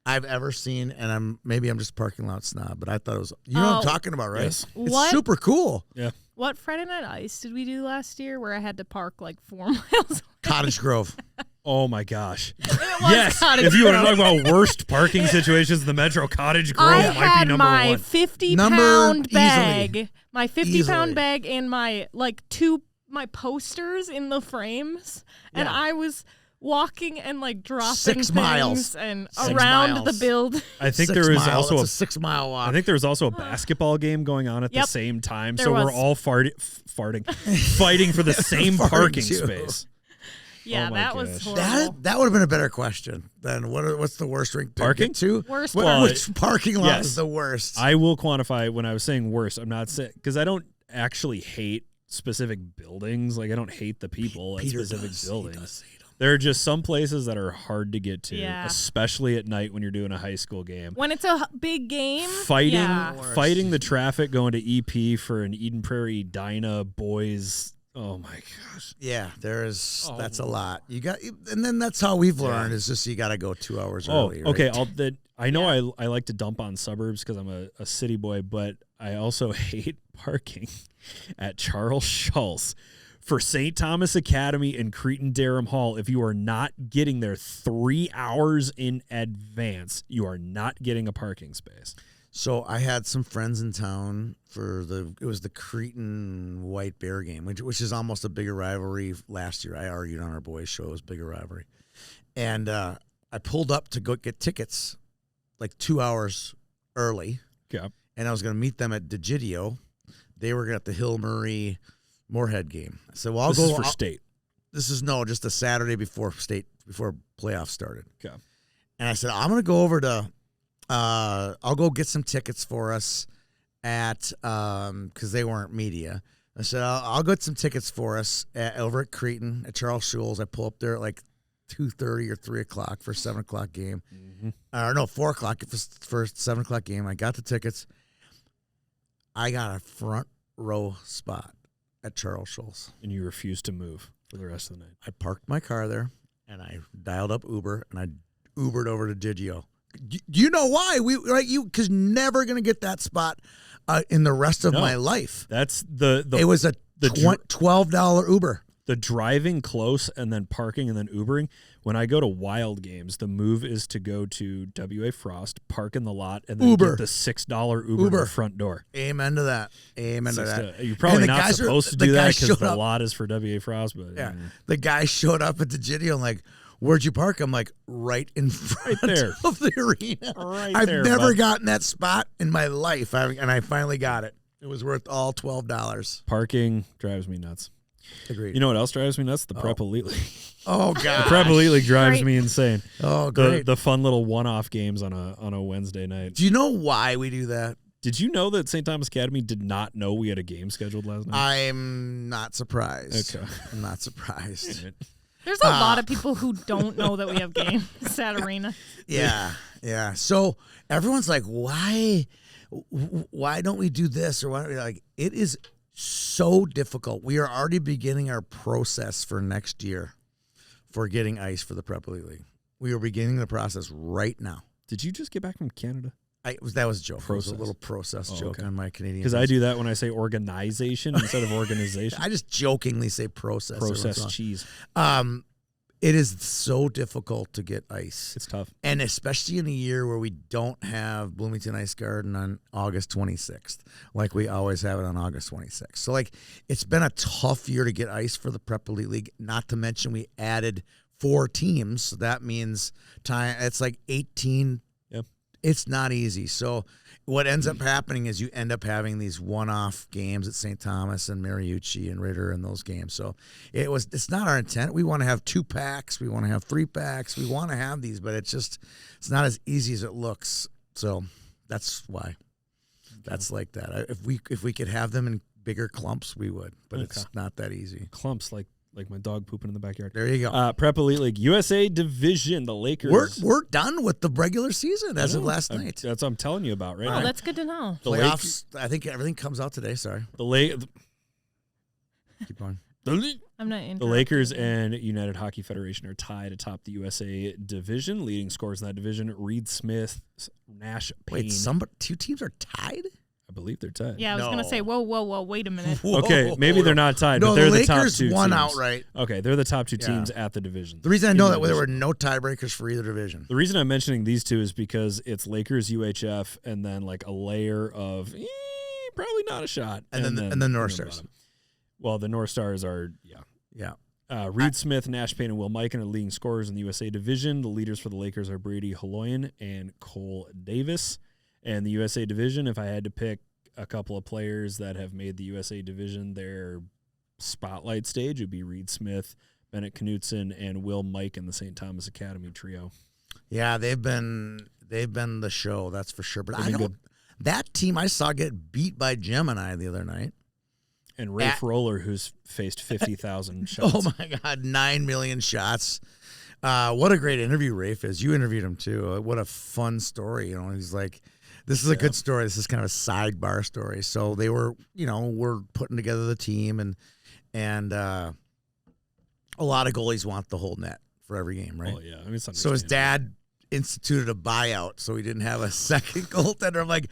I've ever seen, and maybe I'm just a parking lot snob, but I thought it was, what I'm talking about, right? Yes. It's What? super cool. Yeah. What Friday Night Ice did we do last year where I had to park like 4 miles away? Cottage Grove. Oh my gosh. It was Yes. Cottage If you want to Grove. talk about worst parking situations in the Metro, Cottage Grove I might be had number my one. 50-pound bag, Easily. my 50-pound Easily. bag, and my my posters in the frames, and Yeah. I was walking and like dropping 6 things miles. and 6 around miles. the build. I think 6 there was miles. also It's a 6 mile walk. I think there was also a basketball game going on at the Yep. same time, There so was. we're all fighting for the same Farting parking too. space. Yeah, Oh my that was gosh. horrible. That would have been a better question than what's the worst rink to Parking? get to? Worst What- parking. Which parking lot Yes. is the worst? I will quantify when I was saying worst. I'm not saying because I don't actually hate specific buildings. Like I don't hate the people at Peter specific does. He buildings. does hate 'em. There are just some places that are hard to get to, Yeah. especially at night when you're doing a high school game. When it's a big game, Fighting the traffic going to EP for an Eden Prairie Edina boys. Oh my gosh. Yeah, that's a lot. You got, and then that's how we've learned is just you got to go 2 hours early. Right? Okay. I know I like to dump on suburbs because I'm a city boy, but I also hate parking at Charles Schulz for St. Thomas Academy and Cretin-Derham Hall. If you are not getting there 3 hours in advance, you are not getting a parking space. So I had some friends in town for it was the Cretin White Bear game, which is almost a bigger rivalry. Last year I argued on our boys' show it was a bigger rivalry. And I pulled up to go get tickets like 2 hours early. Yeah. And I was going to meet them at Digidio. They were at the Hill Murray Moorhead game. I said, well, I'll this go. Is for state. This is just a Saturday before playoffs started. Okay. And I said, I'm going to go over to, I'll go get some tickets for us at, because they weren't media. I said, I'll get some tickets for us over at Cretin at Charles Schulz. I pull up there at like 2:30 or 3 o'clock for a 7 o'clock game. Or no, 4 o'clock for a 7 o'clock game. I got the tickets. I got a front row spot at Charles Schulz. And you refused to move for the rest of the night. I parked my car there, and I dialed up Uber, and I Ubered over to Digio. Do you know why? Because never going to get that spot in the rest of my life. That's the it was a $12 Uber. The driving close and then parking and then Ubering. When I go to Wild games, the move is to go to WA Frost, park in the lot, and then Uber. get the $6 Uber to the front door. Amen to that. Amen to that. You're probably not supposed to do that because the lot is for WA Frost. But yeah, the guy showed up at the Gideon like, where'd you park? I'm like, right in front there of the arena. I've never gotten that spot in my life, and I finally got it. It was worth all $12. Parking drives me nuts. Agreed. You know what else drives me nuts? The Prep Elite League. Oh, God. The Prep Elite League drives me insane. Oh, great. The fun little one-off games on a Wednesday night. Do you know why we do that? Did you know that St. Thomas Academy did not know we had a game scheduled last night? I'm not surprised. Okay. I'm not surprised. There's a lot of people who don't know that we have games at Arena. Yeah. So everyone's like, why don't we do this? Or why don't we, like, it is so difficult. We are already beginning our process for next year for getting ice for the Prep Elite League. We are beginning the process right now. Did you just get back from Canada? That was a joke. Process. It was a little process joke on my Canadian. Because I do that when I say organization instead of organization. I just jokingly say process. Processed cheese. It is so difficult to get ice. It's tough. And especially in a year where we don't have Bloomington Ice Garden on August 26th, like we always have it on August 26th. So, like, it's been a tough year to get ice for the Prep Elite League, not to mention we added 4 teams. So that means it's like 18. Yep. It's not easy. So what ends up happening is you end up having these one-off games at St. Thomas and Mariucci and Ritter in those games. So it's not our intent. We want to have 2 packs. We want to have 3 packs. We want to have these, but it's not as easy as it looks. So that's why. That's like that. If we could have them in bigger clumps, we would, but it's not that easy. Clumps like my dog pooping in the backyard. There you go. Prep Elite League USA Division. The Lakers. We're done with the regular season as of last night. That's what I'm telling you about, right? Oh, that's good to know. The playoffs. I think everything comes out today. Sorry. Keep going. I'm not into the Lakers and United Hockey Federation are tied atop the USA Division. Leading scores in that division: Reed Smith, Nash Payne. Wait, 2 teams are tied? I believe they're tied. Yeah, I was going to say, whoa, wait a minute. Okay, maybe they're not tied, but they're the top 2 won teams. outright. Okay, they're the top 2 teams at the division. The reason I know that there were no tiebreakers for either division. The reason I'm mentioning these 2 is because it's Lakers UHF and then like a layer of probably not a shot. And then North Stars. Well, the North Stars are, Reed Smith, Nash Payne, and Will Mikan are leading scorers in the USA Division. The leaders for the Lakers are Brady Haloyan and Cole Davis. And the USA Division, if I had to pick a couple of players that have made the USA Division their spotlight stage, it would be Reed Smith, Bennett Knutson, and Will Mike in the St. Thomas Academy trio. Yeah, they've been the show, that's for sure. But that team I saw get beat by Gemini the other night. And Rafe Roller, who's faced 50,000 shots. Oh, my God, 9 million shots. What a great interview Rafe is. You interviewed him, too. What a fun story. You know, he's like, this is a good story. This is kind of a sidebar story. So they were, we're putting together the team, and a lot of goalies want the whole net for every game, right? Oh, yeah. I mean, so his dad instituted a buyout so he didn't have a second goaltender. I'm like,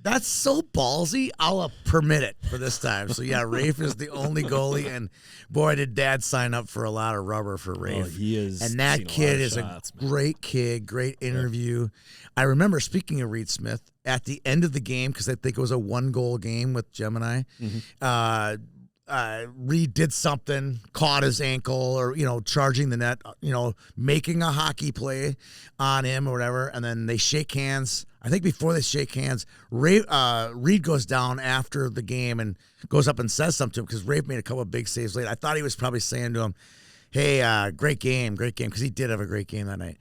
that's so ballsy. I'll permit it for this time. So, yeah, Rafe is the only goalie. And, boy, did Dad sign up for a lot of rubber for Rafe. Oh, he is. And that kid is shots, a great kid, great interview. Yeah. I remember, speaking of Reed Smith, at the end of the game, because I think it was a 1-goal game with Gemini, Reed did something, caught his ankle or, charging the net, making a hockey play on him or whatever. And then they shake hands. I think before they shake hands, Reed goes down after the game and goes up and says something to him because Rafe made a couple of big saves late. I thought he was probably saying to him, hey, great game, because he did have a great game that night.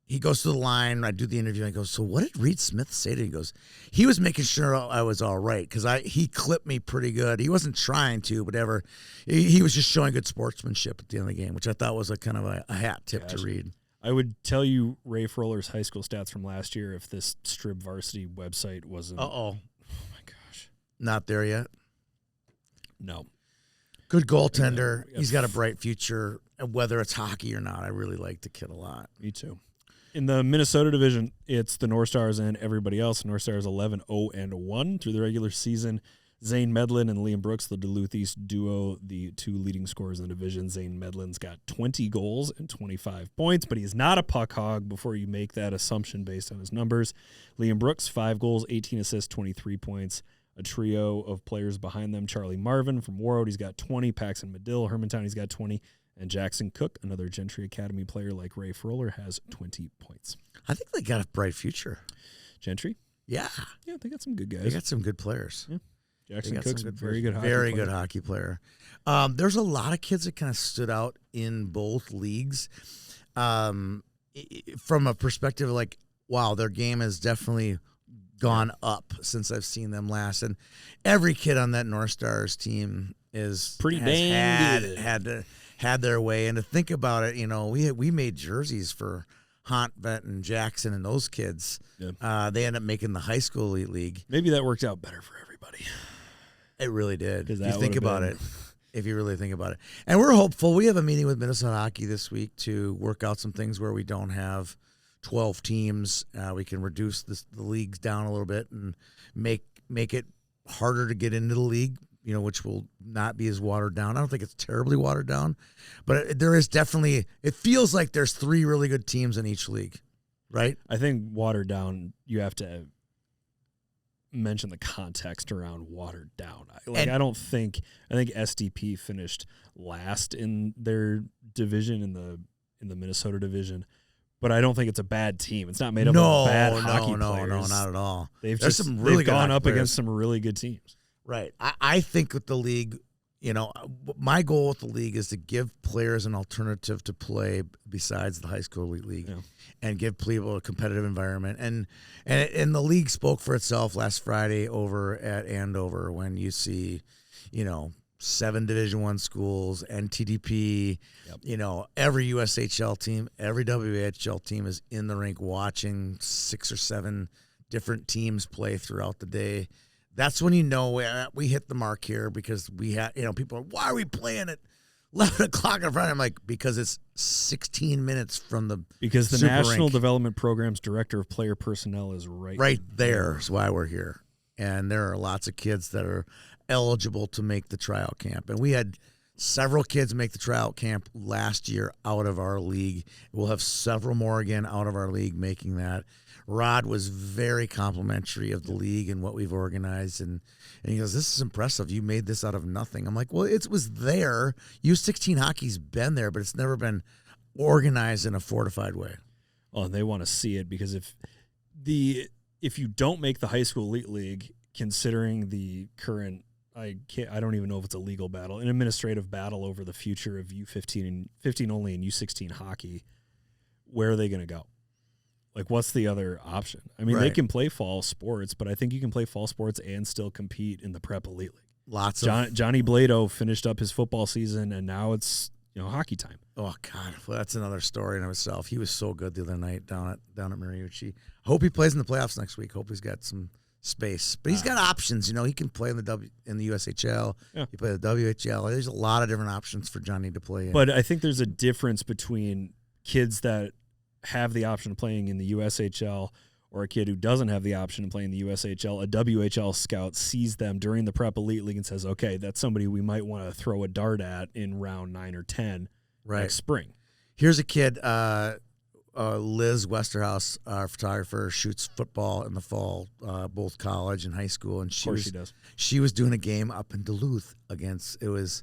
He goes to the line. I do the interview. And I go, so what did Reed Smith say to you? He goes, he was making sure I was all right because he clipped me pretty good. He wasn't trying to, whatever. He was just showing good sportsmanship at the end of the game, which I thought was a kind of a hat tip to Reed. I would tell you Rafe Roller's high school stats from last year if this Strib Varsity website wasn't. Oh my gosh. Not there yet? No. Good goaltender. He's got a bright future, whether it's hockey or not. I really like the kid a lot. Me too. In the Minnesota division, it's the North Stars and everybody else. North Stars 11-0-1 through the regular season. Zane Medlin and Liam Brooks, the Duluth East duo, the two leading scorers in the division. Zane Medlin's got 20 goals and 25 points, but he's not a puck hog before you make that assumption based on his numbers. Liam Brooks, 5 goals, 18 assists, 23 points. A trio of players behind them, Charlie Marvin from Warroad, he's got 20. Paxton Medill, Hermantown, he's got 20. And Jackson Cook, another Gentry Academy player like Rafe Roller, has 20 points. I think they got a bright future. Gentry? Yeah. Yeah, they got some good guys. They got some good players. Yeah. Jackson Cook's a very good hockey player. Very good hockey player. There's a lot of kids that kind of stood out in both leagues from a perspective of like, wow, their game has definitely gone up since I've seen them last. And every kid on that North Stars team is pretty dang good. Had their way. And to think about it, we made jerseys for Hontvent and Jackson and those kids. Yeah. They end up making the high school elite league. Maybe that worked out better for everybody. It really did. If you think about it. If you really think about it. And we're hopeful. We have a meeting with Minnesota Hockey this week to work out some things where we don't have 12 teams. We can reduce the leagues down a little bit and make it harder to get into the league, which will not be as watered down. I don't think it's terribly watered down, but there is definitely, it feels like there's 3 really good teams in each league, right? I think watered down, you have to mention the context around watered down. I think SDP finished last in their division in the Minnesota division, but I don't think it's a bad team. It's not made up of bad hockey players. No, not at all. They've gone up against some really good teams. Right. I think with the league, my goal with the league is to give players an alternative to play besides the high school elite league, and give people a competitive environment. And the league spoke for itself last Friday over at Andover when you see, 7 Division I schools, NTDP, every USHL team, every WHL team is in the rink watching 6 or 7 different teams play throughout the day. That's when we hit the mark here because we had, people are, why are we playing at 11 o'clock in front? I'm like, because it's 16 minutes from the Because the Super National Rink. Development Program's Director of Player Personnel is right there is why we're here. And there are lots of kids that are eligible to make the tryout camp. And we had several kids make the tryout camp last year out of our league. We'll have several more again out of our league making that. Rod was very complimentary of the league and what we've organized. And he goes, this is impressive. You made this out of nothing. I'm like, well, it was there. U16 hockey's been there, but it's never been organized in a fortified way. Oh, and they want to see it because if you don't make the high school elite league, considering the current, I don't even know if it's a legal battle, an administrative battle over the future of U15 and 15 only and U16 hockey, where are they going to go? Like, what's the other option? I mean, They can play fall sports, but I think you can play fall sports and still compete in the prep elite league. Lots of Johnny Blado finished up his football season, and now it's hockey time. Oh God, well, that's another story in itself. He was so good the other night down at Mariucci. Hope he plays in the playoffs next week. Hope he's got some space, but he's got options. He can play in the USHL. Yeah. He play the WHL. There's a lot of different options for Johnny to play in. But I think there's a difference between kids that have the option of playing in the USHL or a kid who doesn't have the option of playing the USHL. A WHL scout sees them during the Prep Elite League and says, okay, that's somebody we might want to throw a dart at in round 9 or 10 next spring. Here's a kid, Liz Westerhouse, our photographer, shoots football in the fall, both college and high school, and she does. She was doing a game up in Duluth against it was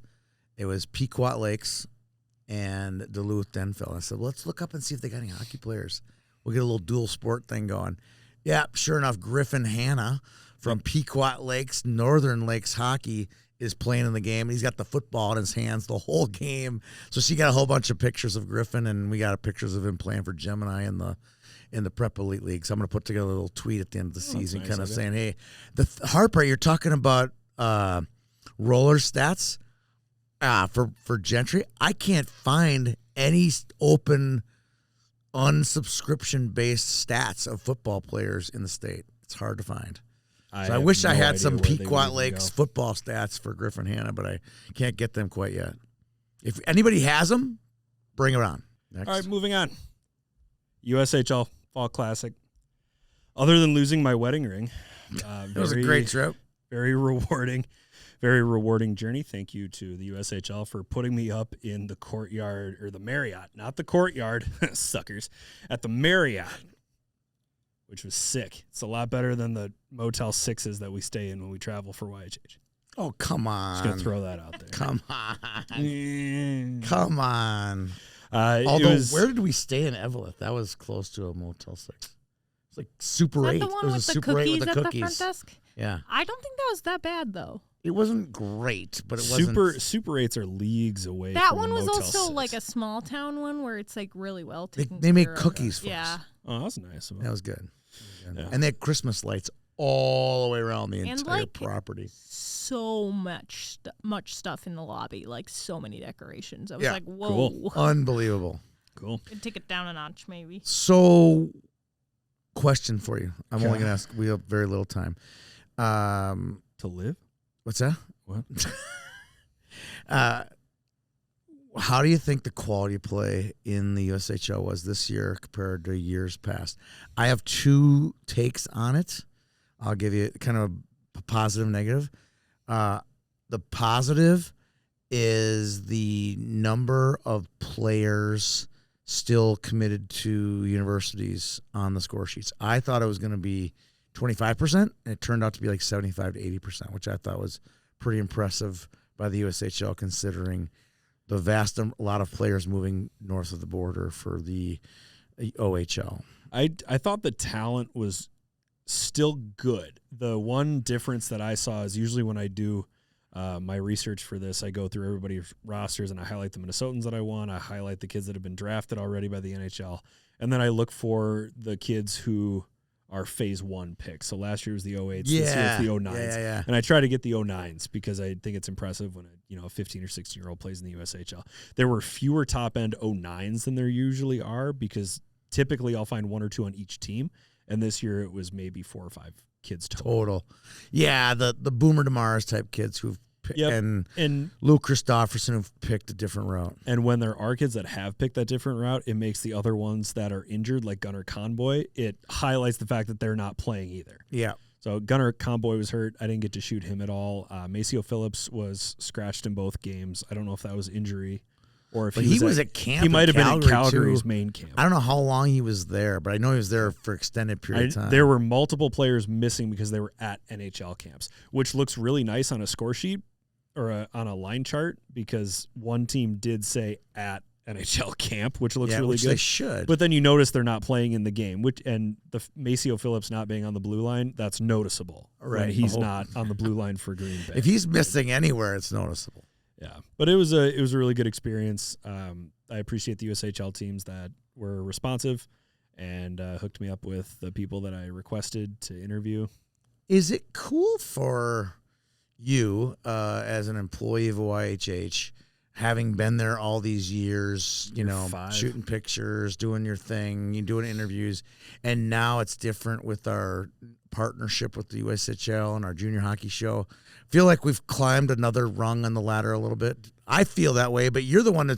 Pequot Lakes and Duluth Denville. I said, well, let's look up and see if they got any hockey players. We'll get a little dual sport thing going. Yeah, sure enough, Griffin Hanna from Pequot Lakes, Northern Lakes Hockey, is playing in the game, and he's got the football in his hands the whole game. So she got a whole bunch of pictures of Griffin, and we got pictures of him playing for Gemini in the Prep Elite League. So I'm going to put together a little tweet at the end of the season, kind of saying, hey, the hard part, you're talking about roller stats for Gentry. I can't find any open unsubscription-based stats of football players in the state. It's hard to find. So I wish I had some Pequot Lakes football stats for Griffin Hanna, but I can't get them quite yet. If anybody has them, bring it on. Next. All right, moving on. USHL Fall Classic. Other than losing my wedding ring, it was a great trip. Very rewarding journey. Thank you to the USHL for putting me up in the courtyard, or the Marriott, not the courtyard, suckers, at the Marriott, which was sick. It's a lot better than the Motel 6s that we stay in when we travel for YHH. Oh, come on. Just going to throw that out there. Come on. Come on. Although, where did we stay in Eveleth? That was close to a Motel 6. It's like Super 8. Is that the one it was with a the Super 8 cookies with the at cookies. the front desk? Yeah. I don't think that was that bad, though. It wasn't great, but it wasn't. Super 8s are leagues away That from one was Motel also 6. like a small town one where it's like really well taken They make care of. cookies for Yeah. us. Oh, that's nice. That was good. Yeah. And they had Christmas lights all the way around the And, entire like, property. So much stuff in the lobby, like so many decorations. I was Yeah. like, whoa. Cool. Unbelievable. Cool. Could take it down a notch, maybe. So, question for you. I'm only Okay. going to ask. We have very little time. To live? What's that? What? How do you think the quality of play in the USHL was this year compared to years past? I have two takes on it. I'll give you kind of a positive and negative. The positive is the number of players still committed to universities on the score sheets. I thought it was going to be 25%, and it turned out to be like 75 to 80%, which I thought was pretty impressive by the USHL considering the lot of players moving north of the border for the OHL. I thought the talent was still good. The one difference that I saw is usually when I do my research for this, I go through everybody's rosters and I highlight the Minnesotans that I want. I highlight the kids that have been drafted already by the NHL. And then I look for the kids who are phase 1 picks. So last year was the 08s, this year it's the 09s. Yeah. And I try to get the 09s because I think it's impressive when a 15 or 16-year-old plays in the USHL. There were fewer top-end 09s than there usually are because typically I'll find 1 or 2 on each team. And this year it was maybe 4 or 5 kids total. Yeah, the Boomer DeMars type kids who've and Luke Christofferson who've picked a different route. And when there are kids that have picked that different route, it makes the other ones that are injured, like Gunnar Conboy, it highlights the fact that they're not playing either. Yeah. So Gunnar Conboy was hurt. I didn't get to shoot him at all. Maceo Phillips was scratched in both games. I don't know if that was injury or if he was at camp. He might have been in Calgary's too. Main camp. I don't know how long he was there, but I know he was there for extended period of time. There were multiple players missing because they were at NHL camps, which looks really nice on a score sheet or on a line chart because one team did say at NHL camp, which looks really good. They should. But then you notice they're not playing in the game, and the Maceo Phillips not being on the blue line, that's noticeable. Right. When he's not on the blue line for Green Bay. If he's missing anywhere, it's noticeable. Yeah, but it was a really good experience. I appreciate the USHL teams that were responsive and hooked me up with the people that I requested to interview. Is it cool for you as an employee of YHH, having been there all these years, you know, 5. shooting pictures, doing your thing, you doing interviews, and now it's different with our partnership with the USHL and our junior hockey show. Feel like we've climbed another rung on the ladder a little bit. I feel that way, but you're the one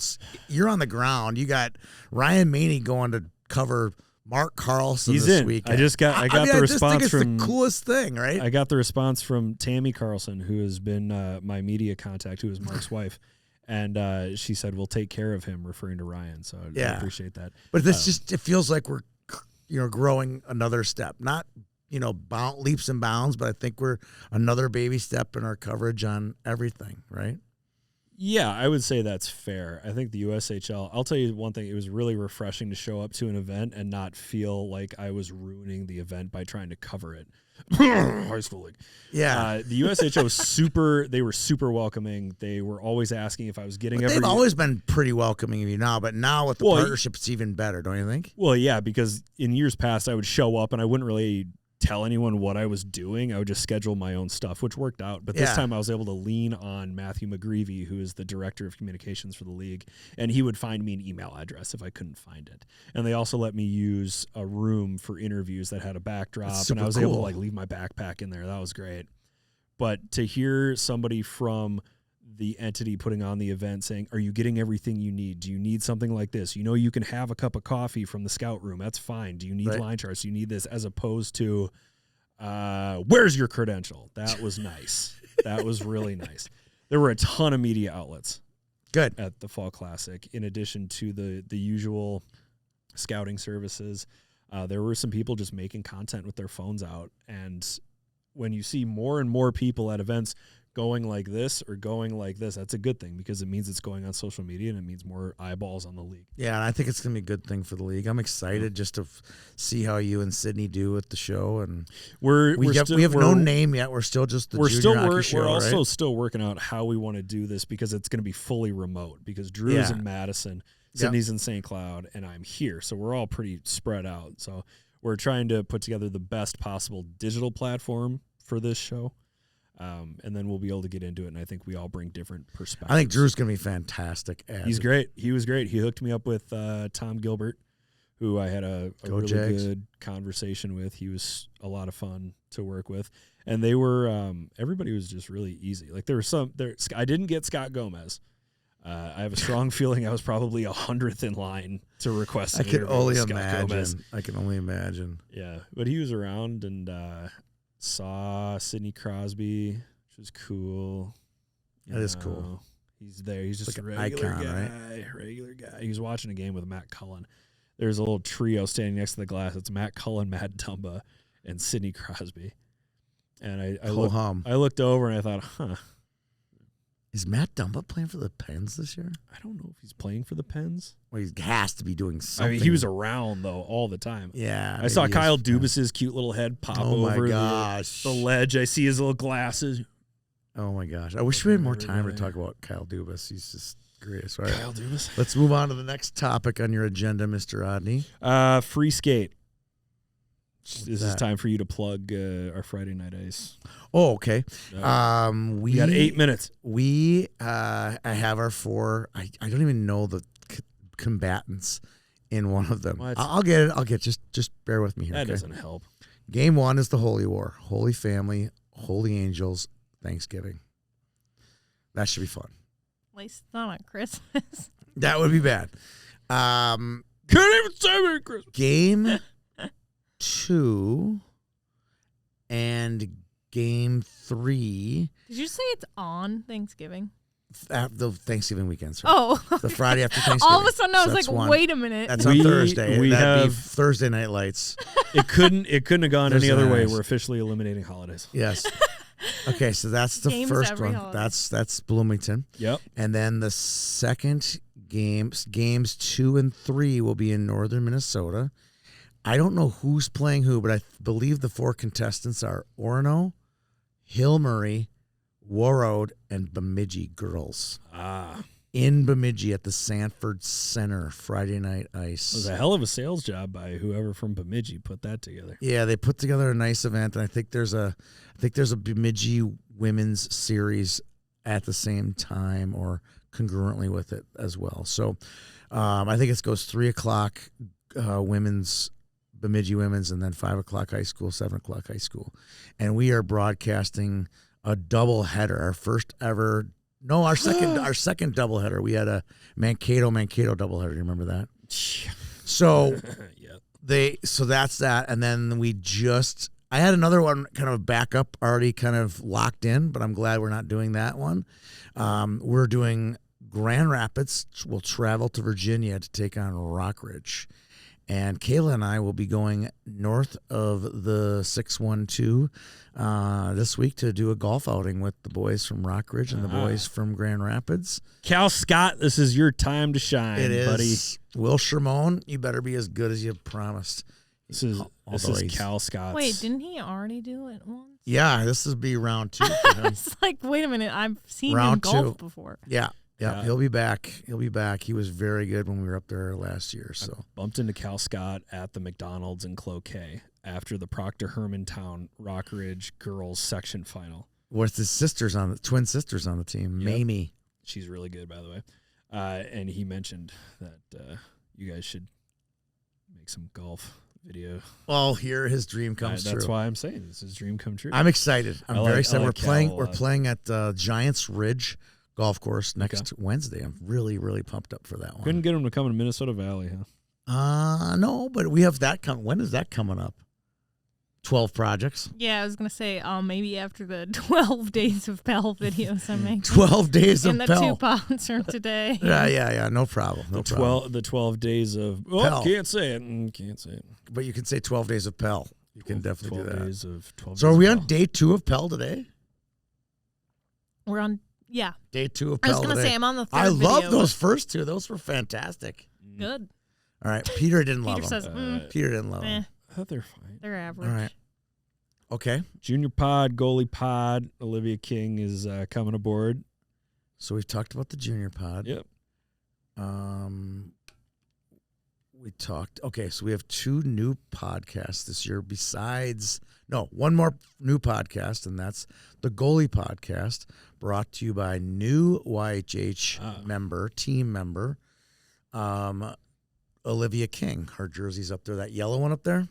you're on the ground. You got Ryan Maney going to cover Mark Carlson this week. I got the response from the coolest thing, right? I got the response from Tammy Carlson, who has been my media contact, who is Mark's wife. And she said, we'll take care of him, referring to Ryan. So I appreciate that. But this it feels like we're, growing another step. Not, leaps and bounds, but I think we're another baby step in our coverage on everything, right? Yeah, I would say that's fair. I think the USHL, I'll tell you one thing, it was really refreshing to show up to an event and not feel like I was ruining the event by trying to cover it. High school league. Yeah. The USHL was they were super welcoming. They were always asking if I was getting They've always been pretty welcoming of you now, but now with the partnership, it's even better, don't you think? Well, yeah, because in years past, I would show up and I wouldn't really tell anyone what I was doing. I would just schedule my own stuff, which worked out. But this time I was able to lean on Matthew McGreevy, who is the director of communications for the league, and he would find me an email address if I couldn't find it. And they also let me use a room for interviews that had a backdrop, and I was able to leave my backpack in there. That was great. But to hear somebody from the entity putting on the event saying, are you getting everything you need? Do you need something like this? You can have a cup of coffee from the scout room. That's fine. Do you need line charts? Do you need this? As opposed to, where's your credential? That was nice. That was really nice. There were a ton of media outlets at the Fall Classic. In addition to the usual scouting services, there were some people just making content with their phones out. And when you see more and more people at events going like this or going like this, that's a good thing because it means it's going on social media and it means more eyeballs on the league. Yeah, and I think it's going to be a good thing for the league. I'm excited just to see how you and Sydney do with the show. And we have no name yet. We're still just the junior hockey show, We're also still working out how we want to do this because it's going to be fully remote because Drew is in Madison, Sydney's in St. Cloud, and I'm here. So we're all pretty spread out. So we're trying to put together the best possible digital platform for this show. And then we'll be able to get into it, and I think we all bring different perspectives. I think Drew's going to be fantastic. He's great. He was great. He hooked me up with Tom Gilbert, who I had a really good conversation with. He was a lot of fun to work with. And they were everybody was just really easy. Like there were I didn't get Scott Gomez. I have a strong feeling I was probably 100th in line to request an interview with Scott Gomez. I can only imagine. Yeah, but he was around and saw Sidney Crosby, which was cool. That is cool. He's there. He's just like a regular icon, guy. Right? Regular guy. He was watching a game with Matt Cullen. There's a little trio standing next to the glass. It's Matt Cullen, Matt Dumba, and Sidney Crosby. And I looked over and I thought, is Matt Dumba playing for the Pens this year? I don't know if he's playing for the Pens. Well, he has to be doing something. I mean, he was around, though, all the time. Yeah. I saw Kyle Dubas's cute little head pop over the ledge. I see his little glasses. Oh, my gosh. I wish we had more time to talk about Kyle Dubas. He's just great. Right? Kyle Dubas. Let's move on to the next topic on your agenda, Mr. Rodney. Free skate. This is time for you to plug our Friday Night Ice. Oh, okay. We got 8 minutes. I have our 4. I don't even know the combatants in one of them. What? I'll get it. Just bear with me here. That doesn't help. Game 1 is the Holy War. Holy Family, Holy Angels, Thanksgiving. That should be fun. At least it's not on Christmas. That would be bad. Can't even say Merry Christmas. Game 2 and Game 3. Did you say it's on Thanksgiving? The Thanksgiving weekend, sir. Oh. The Friday after Thanksgiving. All of a sudden I was like, wait a minute. That's on Thursday. That'd be Thursday Night Lights. It couldn't have gone any other way. We're officially eliminating holidays. Yes. Okay, so that's the first one. Holiday. That's Bloomington. Yep. And then the second games 2 and 3 will be in northern Minnesota. I don't know who's playing who, but I believe the 4 contestants are Orono, Hill Murray, Warroad, and Bemidji girls. In Bemidji at the Sanford Center, Friday Night Ice. It was a hell of a sales job by whoever from Bemidji put that together. Yeah, they put together a nice event, and I think there's a Bemidji women's series at the same time or congruently with it as well. So I think it goes 3 o'clock women's, Bemidji women's, and then 5 o'clock high school, 7 o'clock high school. And we are broadcasting a double header, our first ever. No, our second double header. We had a Mankato double header. You remember that? So so that's that. And then I had another one kind of backup already kind of locked in, but I'm glad we're not doing that one. We're doing Grand Rapids. We'll travel to Virginia to take on Rockridge. And Kayla and I will be going north of the 612 this week to do a golf outing with the boys from Rockridge and the boys from Grand Rapids. Cal Scott, this is your time to shine, buddy. Will Shermone, you better be as good as you promised. This is Cal Scott's. Wait, didn't he already do it once? Yeah, this will be round 2 for him. It's like, wait a minute, I've seen round him golf 2. before. Yeah, he'll be back. He was very good when we were up there last year. So I bumped into Cal Scott at the McDonald's in Cloquet after the Proctor Hermantown Rockridge girls section final. With his twin sisters on the team, Yep. Mamie. She's really good, by the way. And he mentioned that you guys should make some golf video. Well, here his dream comes true. That's why I'm saying this is dream come true. I'm excited. I'm very excited. We're Cal playing at Giants Ridge Golf Course next Wednesday. I'm really, really pumped up for that one. Couldn't get him to come to Minnesota Valley, huh? No, but we have that when is that coming up? 12 projects. Yeah, I was going to say maybe after the 12 days of Pell videos I'm making. 12 days of and the Pell. 2 pounds from today. Yeah. No problem. The 12 days of Pell. Can't say it. Can't say it. But you can say 12 days of Pell. You can definitely do 12 that. days of 12 So days are we of on Pell. day 2 of Pell today? We're on, yeah. Day 2 of I Pell was going to today. say I'm on the 3rd I love video. those first 2. Those were fantastic. Good. All right. Peter didn't love Peter them. says, Peter didn't love them. I thought they're fine. they're average. All right. Okay. Junior pod, goalie pod. Olivia King is coming aboard. So we've talked about the junior pod. Yep. Okay, so we have 2 new podcasts this year one more new podcast, and that's the Goalie Podcast, brought to you by new YHH team member, Olivia King. Her jersey's up there, that yellow one up there.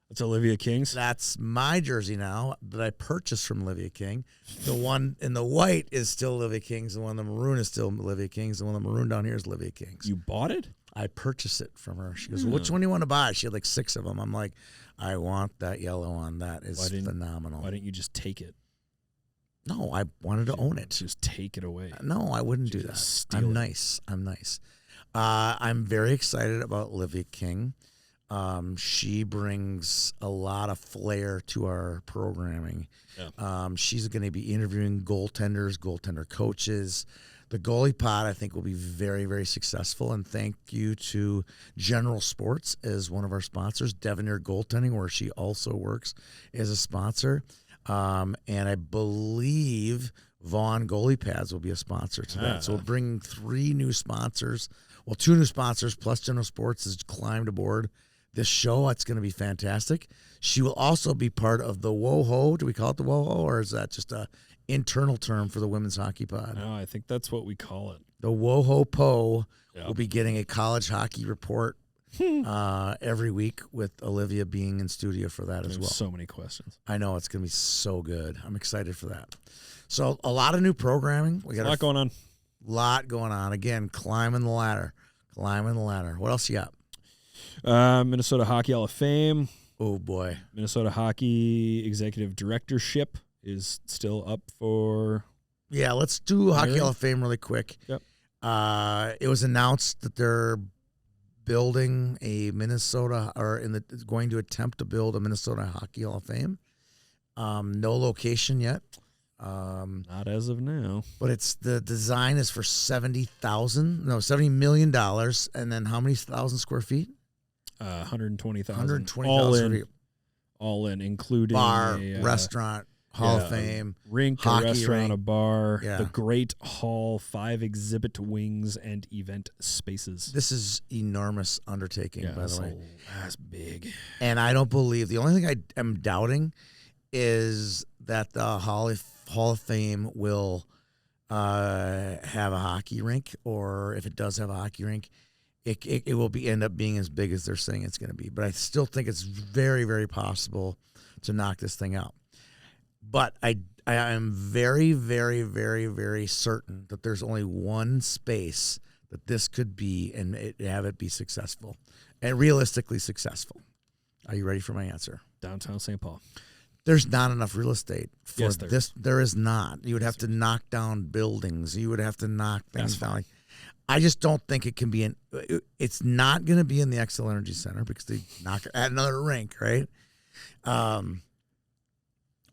That's Olivia King's. That's my jersey now that I purchased from Olivia King. The one in the white is still Olivia King's. The one in the maroon is still Olivia King's. The one in the maroon down here is Olivia King's. You bought it? I purchased it from her. She goes, which one do you want to buy? She had like 6 of them. I'm like, I want that yellow one. That is phenomenal. Why didn't you just take it? No, I wanted to own it. Just take it away. No, I wouldn't do that. I'm nice. I'm very excited about Olivia King. She brings a lot of flair to our programming. Yeah. She's going to be interviewing goaltenders, goaltender coaches. The Goalie Pod, I think, will be very, very successful. And thank you to General Sports as one of our sponsors, Devoneer Goaltending, where she also works as a sponsor. And I believe Vaughn Goalie Pads will be a sponsor to that. So we're bringing 3 new sponsors. Well, 2 new sponsors, plus General Sports has climbed aboard this show. It's going to be fantastic. She will also be part of the WOHO. Do we call it the WOHO, or is that just a internal term for the Women's Hockey Pod? No, I think that's what we call it. The WOHO Po will be getting a college hockey report every week, with Olivia being in studio for that as well. So many questions. I know, it's going to be so good. I'm excited for that. So a lot of new programming. We got a lot going on. Lot going on. Again, climbing the ladder. What else you got? Minnesota Hockey Hall of Fame. Oh, boy. Minnesota Hockey Executive Directorship is still up for... Yeah, let's do Hockey Hall of Fame really quick. Yep. It was announced that they're building a going to attempt to build a Minnesota Hockey Hall of Fame. No location yet. Not as of now. But the design is for $70 million. And then how many thousand square feet? 120,000. 120,000 all in, including bar, a restaurant, Hall of Fame, rink, hockey a restaurant, rink. a bar, Yeah. the Great Hall, 5 exhibit wings and event spaces. This is enormous undertaking, by the way. That's big. And I don't believe, the only thing I am doubting is that the Hall of Fame will have a hockey rink, or if it does have a hockey rink, it will end up being as big as they're saying it's going to be. But I still think it's very, very possible to knock this thing out. But I am very, very, very, very certain that there's only one space that this could be and have it be successful and realistically successful. Are you ready for my answer? Downtown St. Paul. There's not enough real estate for Yes, this. There is not. You would have to knock down buildings. You would have to knock things down. I just don't think it can be it's not going to be in the XL Energy Center because they add another rink, right?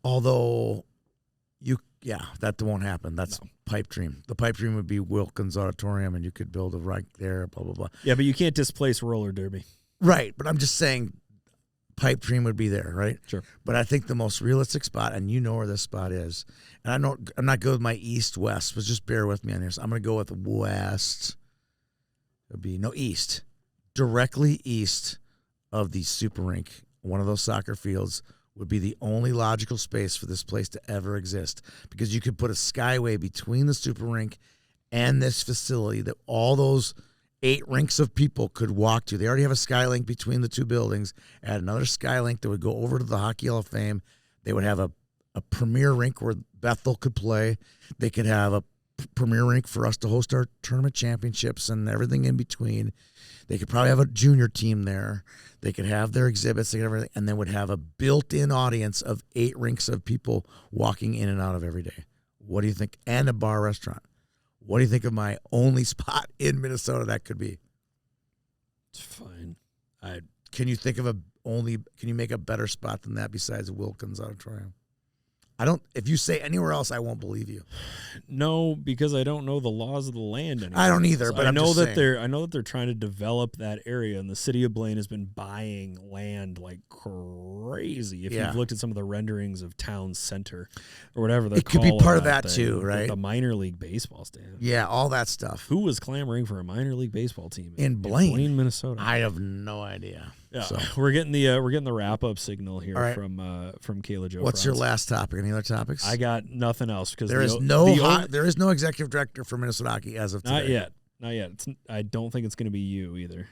Although that won't happen. That's pipe dream. The pipe dream would be Wilkins Auditorium, and you could build a rink there, blah, blah, blah. Yeah, but you can't displace roller derby. Right, but I'm just saying pipe dream would be there, right? Sure. But I think the most realistic spot, and you know where this spot is, and I'm not good with my east-west, but just bear with me on here. So I'm going to go with west. It would be, east. Directly east of the super rink, one of those soccer fields, would be the only logical space for this place to ever exist, because you could put a skyway between the super rink and this facility that all those 8 rinks of people could walk to. They already have a skylink between the two buildings. Add another skylink that would go over to the Hockey Hall of Fame. They would have a premier rink where Bethel could play. They could have a premier rink for us to host our tournament championships and everything in between. They could probably have a junior team there. They could have their exhibits and everything, and then would have a built-in audience of 8 rinks of people walking in and out of every day. What do you think? And a bar restaurant. What do you think of my only spot in Minnesota that could be? It's fine. Can you think of can you make a better spot than that besides Wilkins Auditorium? If you say anywhere else, I won't believe you. No, because I don't know the laws of the land anymore. I don't either, but I know that they're trying to develop that area, and the city of Blaine has been buying land like crazy. If you've looked at some of the renderings of town center or whatever, it could be part of that too, right? The minor league baseball stand. Yeah, all that stuff. Who was clamoring for a minor league baseball team in Blaine, Minnesota? I have no idea. Yeah, so. we're getting the wrap up signal here right. from Kayla Jo. What's your last topic? Any other topics? I got nothing else because there is no executive director for Minnesota Hockey as of today. Not yet. I don't think it's going to be you either.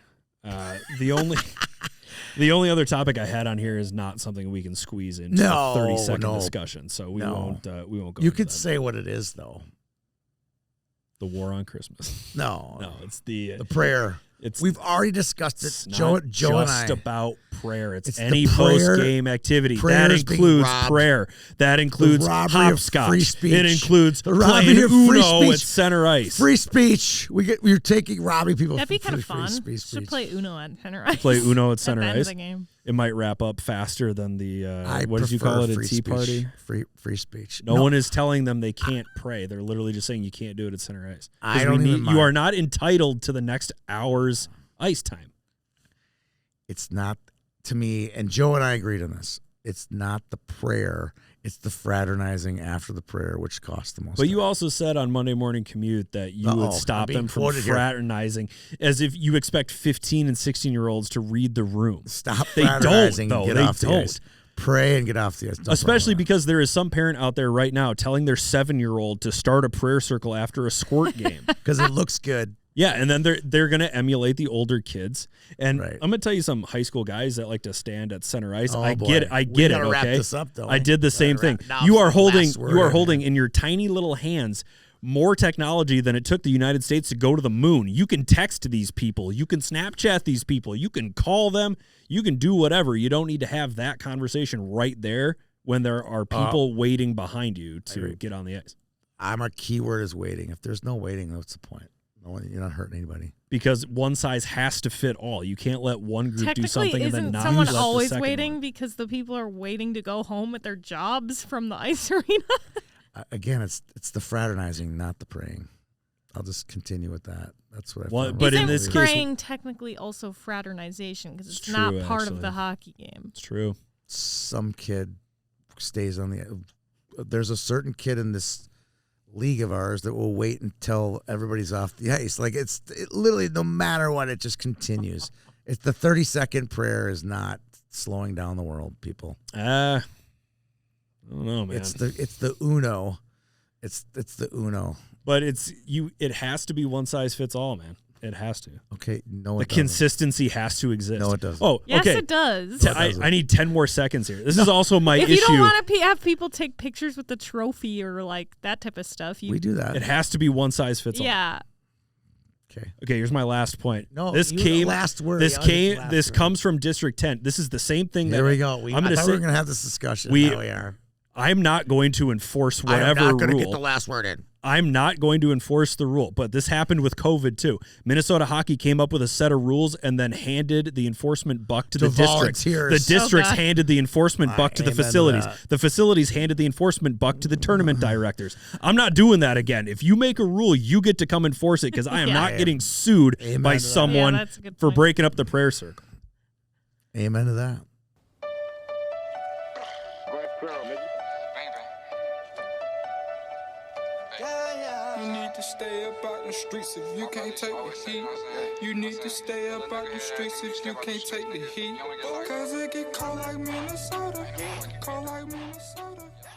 The only other topic I had on here is not something we can squeeze into a 30-second discussion, so we won't go. You could say what it is though. The war on Christmas. No, it's the prayer. We've already discussed it. Joe and I. Just about prayer. It's any post-game activity. That includes prayer. That includes hopscotch. It includes playing Uno at center ice. Free speech. We're taking robbing people. That'd be kind of fun. Speech. Play Uno at center ice. Play Uno at center ice. The game. It might wrap up faster than the what did you call it? A tea party. Free speech. No one is telling them they can't pray. They're literally just saying you can't do it at center ice. You are not entitled to the next hour's ice time. It's not, to me, and Joe and I agreed on this. It's not the prayer. It's the fraternizing after the prayer, which costs the most. But you also said on Monday Morning Commute that you would stop them from fraternizing as if you expect 15 and 16-year-olds to read the room. Stop fraternizing and get off the ice. Pray and get off the ice. Especially because there is some parent out there right now telling their 7-year-old to start a prayer circle after a squirt game. Because it looks good. Yeah, and then they're going to emulate the older kids. And I'm going to tell you some high school guys that like to stand at center ice. I get it. Okay, wrap this up, though. I did the same thing. You are holding in your tiny little hands more technology than it took the United States to go to the moon. You can text these people. You can Snapchat these people. You can call them. You can do whatever. You don't need to have that conversation right there when there are people waiting behind you to get on the ice. Our keyword is waiting. If there's no waiting, what's the point? You're not hurting anybody. Because one size has to fit all. You can't let one group do something and then not someone let always the second waiting one. because the people are waiting to go home at their jobs from the ice arena? Again, it's the fraternizing, not the praying. I'll just continue with that. That's what I found. But in this praying technically also fraternization because it's not part of the hockey game. It's true. Some kid stays on the. There's a certain kid in this league of ours that will wait until everybody's off the ice. Like it literally, no matter what, it just continues. It's the 30-second prayer is not slowing down the world, people. I don't know, man. It's the Uno. It's the Uno. But it has to be one size fits all, man. It has to. Okay, no, The consistency has to exist. No, it doesn't. Oh, Yes, okay. it does. I need 10 more seconds here. This is also my If issue. you don't want to have people take pictures with the trophy or like that type of stuff, we do that. It has to be one size fits all. Yeah. Okay. Okay, here's my last point. No, this last word. This comes from District 10. This is the same thing. There we go. I'm I thought say, we were going to have this discussion. We are. I'm not going to enforce whatever I'm not going to rule. get the last word in. I'm not going to enforce the rule, but this happened with COVID too. Minnesota Hockey came up with a set of rules and then handed the enforcement buck to the districts. The districts handed the enforcement buck to the facilities. The facilities handed the enforcement buck to the tournament directors. I'm not doing that again. If you make a rule, you get to come enforce it because I am not getting sued by someone for breaking up the prayer circle. Amen to that. You need to stay up out the streets if you can't take the heat. You need to stay up out the streets if you can't take the heat. Cause it get cold like Minnesota. Cold like Minnesota.